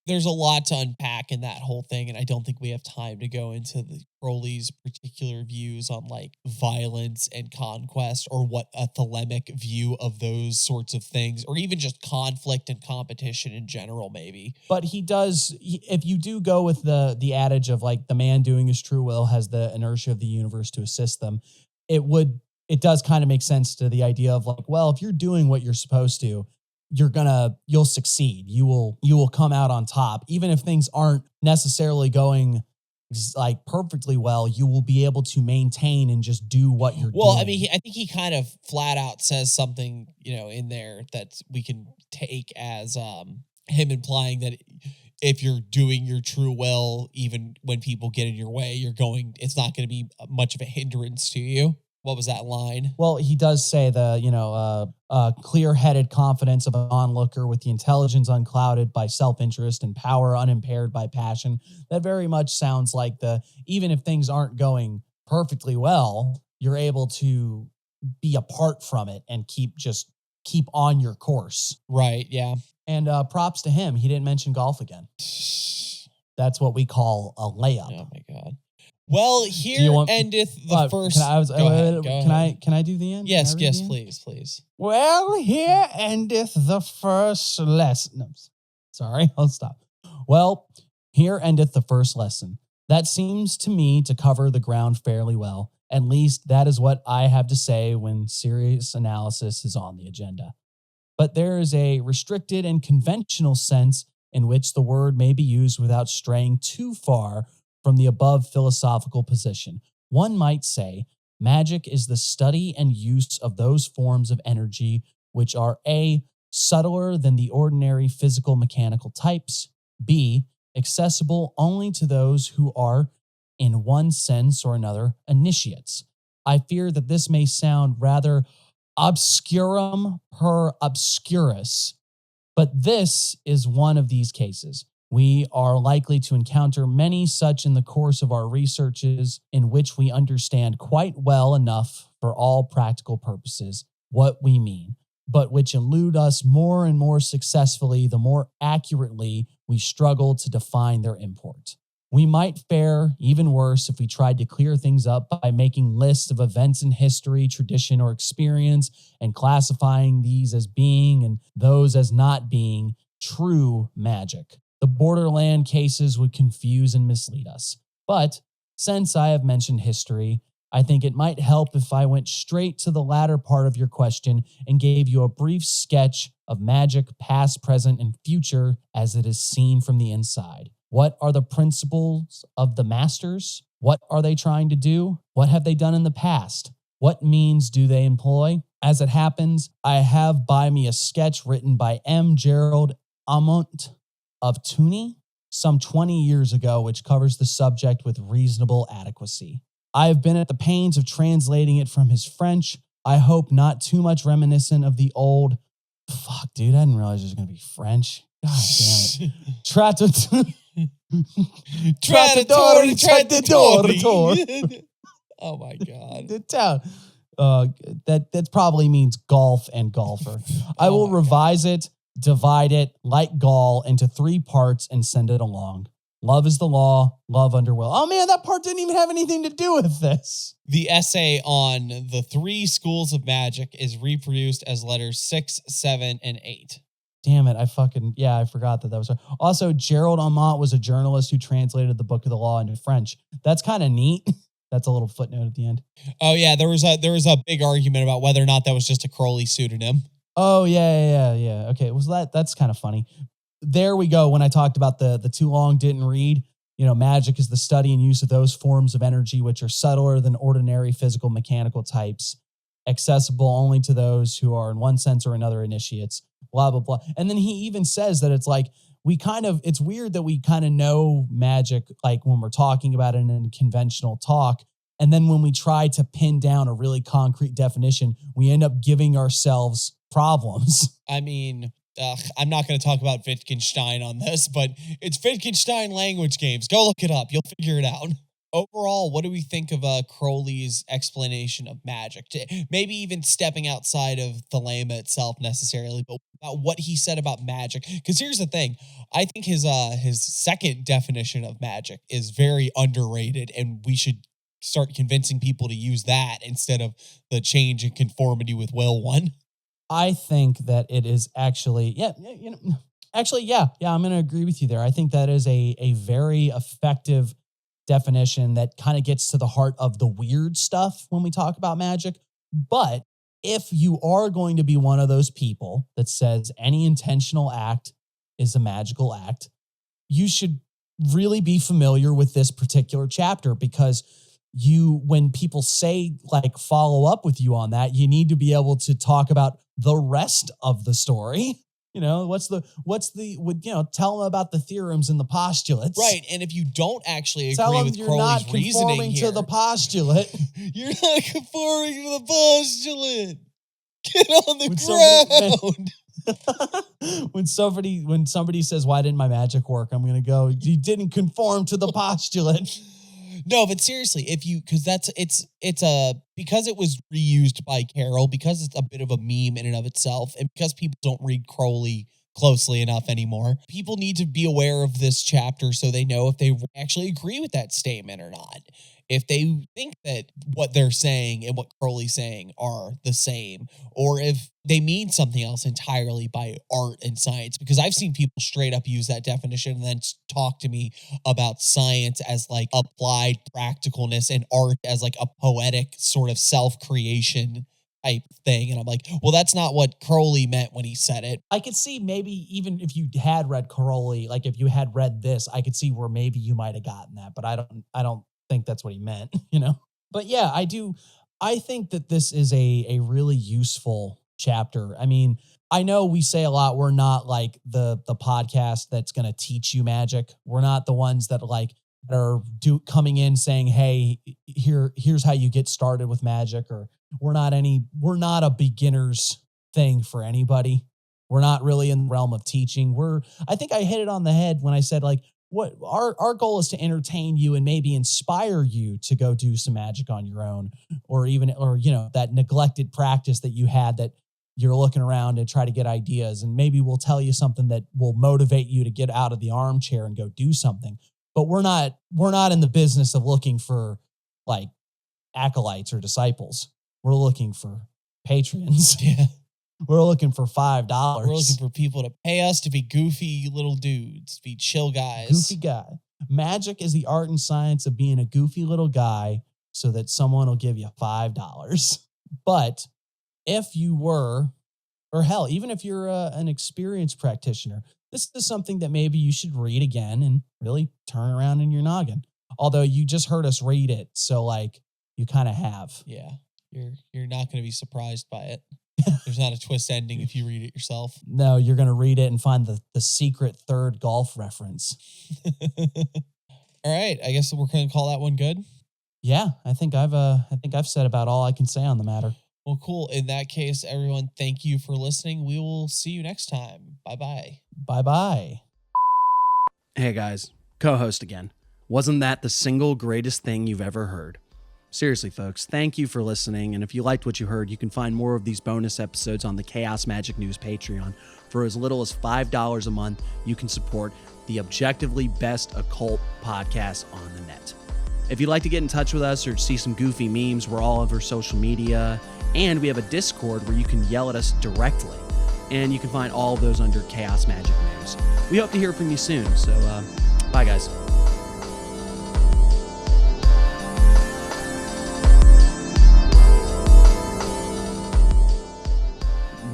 There's a lot to unpack in that whole thing, and I don't think we have time to go into the Crowley's particular views on like violence and conquest, or what a thelemic view of those sorts of things, or even just conflict and competition in general, maybe. But if you do go with the adage of like the man doing his true will has the inertia of the universe to assist them, it does kind of make sense to the idea of like, well, if you're doing what you're supposed to, you'll succeed. You will come out on top. Even if things aren't necessarily going like perfectly well, you will be able to maintain and just do what you're doing. Well, I mean, I think he kind of flat out says something, in there that we can take as him implying that if you're doing your true will, even when people get in your way, it's not going to be much of a hindrance to you. What was that line? Well, he does say clear-headed confidence of an onlooker with the intelligence unclouded by self-interest and power unimpaired by passion. That very much sounds like even if things aren't going perfectly well, you're able to be apart from it and keep on your course. Right, yeah. And props to him. He didn't mention golf again. That's what we call a layup. Oh my God. Well, here endeth the first. Can I do the end? Yes, please. Well, here endeth the first lesson. No, sorry, I'll stop. Well, here endeth the first lesson. That seems to me to cover the ground fairly well. At least that is what I have to say when serious analysis is on the agenda. But there is a restricted and conventional sense in which the word may be used without straying too far from the above philosophical position. One might say magic is the study and use of those forms of energy which are A, subtler than the ordinary physical mechanical types, B, accessible only to those who are, in one sense or another, initiates. I fear that this may sound rather obscurum per obscurus, but this is one of these cases. We are likely to encounter many such in the course of our researches in which we understand quite well enough for all practical purposes what we mean, but which elude us more and more successfully the more accurately we struggle to define their import. We might fare even worse if we tried to clear things up by making lists of events in history, tradition, or experience and classifying these as being and those as not being true magic. The borderland cases would confuse and mislead us. But since I have mentioned history, I think it might help if I went straight to the latter part of your question and gave you a brief sketch of magic, past, present, and future as it is seen from the inside. What are the principles of the masters? What are they trying to do? What have they done in the past? What means do they employ? As it happens, I have by me a sketch written by M. Gerald Amont of Tunis some 20 years ago, which covers the subject with reasonable adequacy. I have been at the pains of translating it from his French. I hope not too much reminiscent of the old... Fuck, dude, I didn't realize it was going to be French. God damn it. Trattatore. Oh my God. That probably means golf and golfer. I will revise it, divide it, like Gaul, into 3 parts and send it along. Love is the law, love under will. Oh man, that part didn't even have anything to do with this. The essay on the 3 schools of magic is reproduced as letters 6, 7, and 8. Damn it. I forgot that was her. Also, Gerald Amont was a journalist who translated the Book of the Law into French. That's kind of neat. That's a little footnote at the end. Oh yeah, there was a big argument about whether or not that was just a Crowley pseudonym. Oh yeah. Okay, that's kind of funny. There we go. When I talked about the too long didn't read, magic is the study and use of those forms of energy which are subtler than ordinary physical mechanical types, accessible only to those who are in one sense or another initiates, blah, blah, blah. And then he even says that it's like, it's weird that we kind of know magic, like when we're talking about it in conventional talk. And then when we try to pin down a really concrete definition, we end up giving ourselves problems. I mean, I'm not going to talk about Wittgenstein on this, but it's Wittgenstein language games. Go look it up. You'll figure it out. Overall, what do we think of Crowley's explanation of magic? Maybe even stepping outside of Thelema itself necessarily, but about what he said about magic. Because here's the thing. I think his second definition of magic is very underrated, and we should start convincing people to use that instead of the change in conformity with will one. I think that it is actually, I'm going to agree with you there. I think that is a very effective definition that kind of gets to the heart of the weird stuff when we talk about magic. But if you are going to be one of those people that says any intentional act is a magical act, you should really be familiar with this particular chapter, because when people say like follow up with you on that, you need to be able to talk about the rest of the story. Tell them about the theorems and the postulates. Right. And if you don't actually agree with Crowley's reasoning here, to the postulate. You're not conforming to the postulate. Get on the ground. When somebody says, why didn't my magic work? I'm going to go, you didn't conform to the postulate. No, but seriously, because it was reused by Carroll, because it's a bit of a meme in and of itself, and because people don't read Crowley closely enough anymore, people need to be aware of this chapter so they know if they actually agree with that statement or not. If they think that what they're saying and what Crowley's saying are the same, or if they mean something else entirely by art and science. Because I've seen people straight up use that definition and then talk to me about science as like applied practicalness and art as like a poetic sort of self-creation type thing. And I'm like, well, that's not what Crowley meant when he said it. I could see maybe even if you had read Crowley, like if you had read this, I could see where maybe you might have gotten that, but I don't think that's what he meant, But yeah, I think that this is a really useful chapter. I mean, I know we say a lot, we're not like the podcast that's going to teach you magic. We're not the ones that are coming in saying, hey, here's how you get started with magic, or we're not a beginner's thing for anybody. We're not really in the realm of teaching. I think I hit it on the head when I said what our goal is to entertain you and maybe inspire you to go do some magic on your own, or that neglected practice that you had that you're looking around and try to get ideas, and maybe we'll tell you something that will motivate you to get out of the armchair and go do something. But we're not in the business of looking for like acolytes or disciples. We're looking for patrons. Yeah. We're looking for $5. We're looking for people to pay us to be goofy little dudes, be chill guys. Goofy guy. Magic is the art and science of being a goofy little guy so that someone will give you $5. But if you were, or hell, even if you're an experienced practitioner, this is something that maybe you should read again and really turn around in your noggin. Although you just heard us read it, so you kind of have. Yeah, you're not going to be surprised by it. There's not a twist ending if you read it yourself. No, you're going to read it and find the secret third golf reference. All right, I guess we're going to call that one good. Yeah, I think I've said about all I can say on the matter. Well, cool. In that case, everyone, thank you for listening. We will see you next time. Bye-bye. Bye-bye. Hey guys, co-host again. Wasn't that the single greatest thing you've ever heard? Seriously, folks, thank you for listening, and if you liked what you heard, you can find more of these bonus episodes on the Chaos Magic News Patreon. For as little as $5 a month, you can support the objectively best occult podcast on the net. If you'd like to get in touch with us or see some goofy memes, we're all over social media, and we have a Discord where you can yell at us directly. and you can find all of those under Chaos Magic News. We hope to hear from you soon, so bye guys.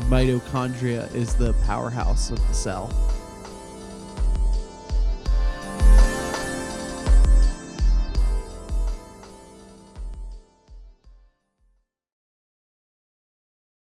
Mitochondria is the powerhouse of the cell.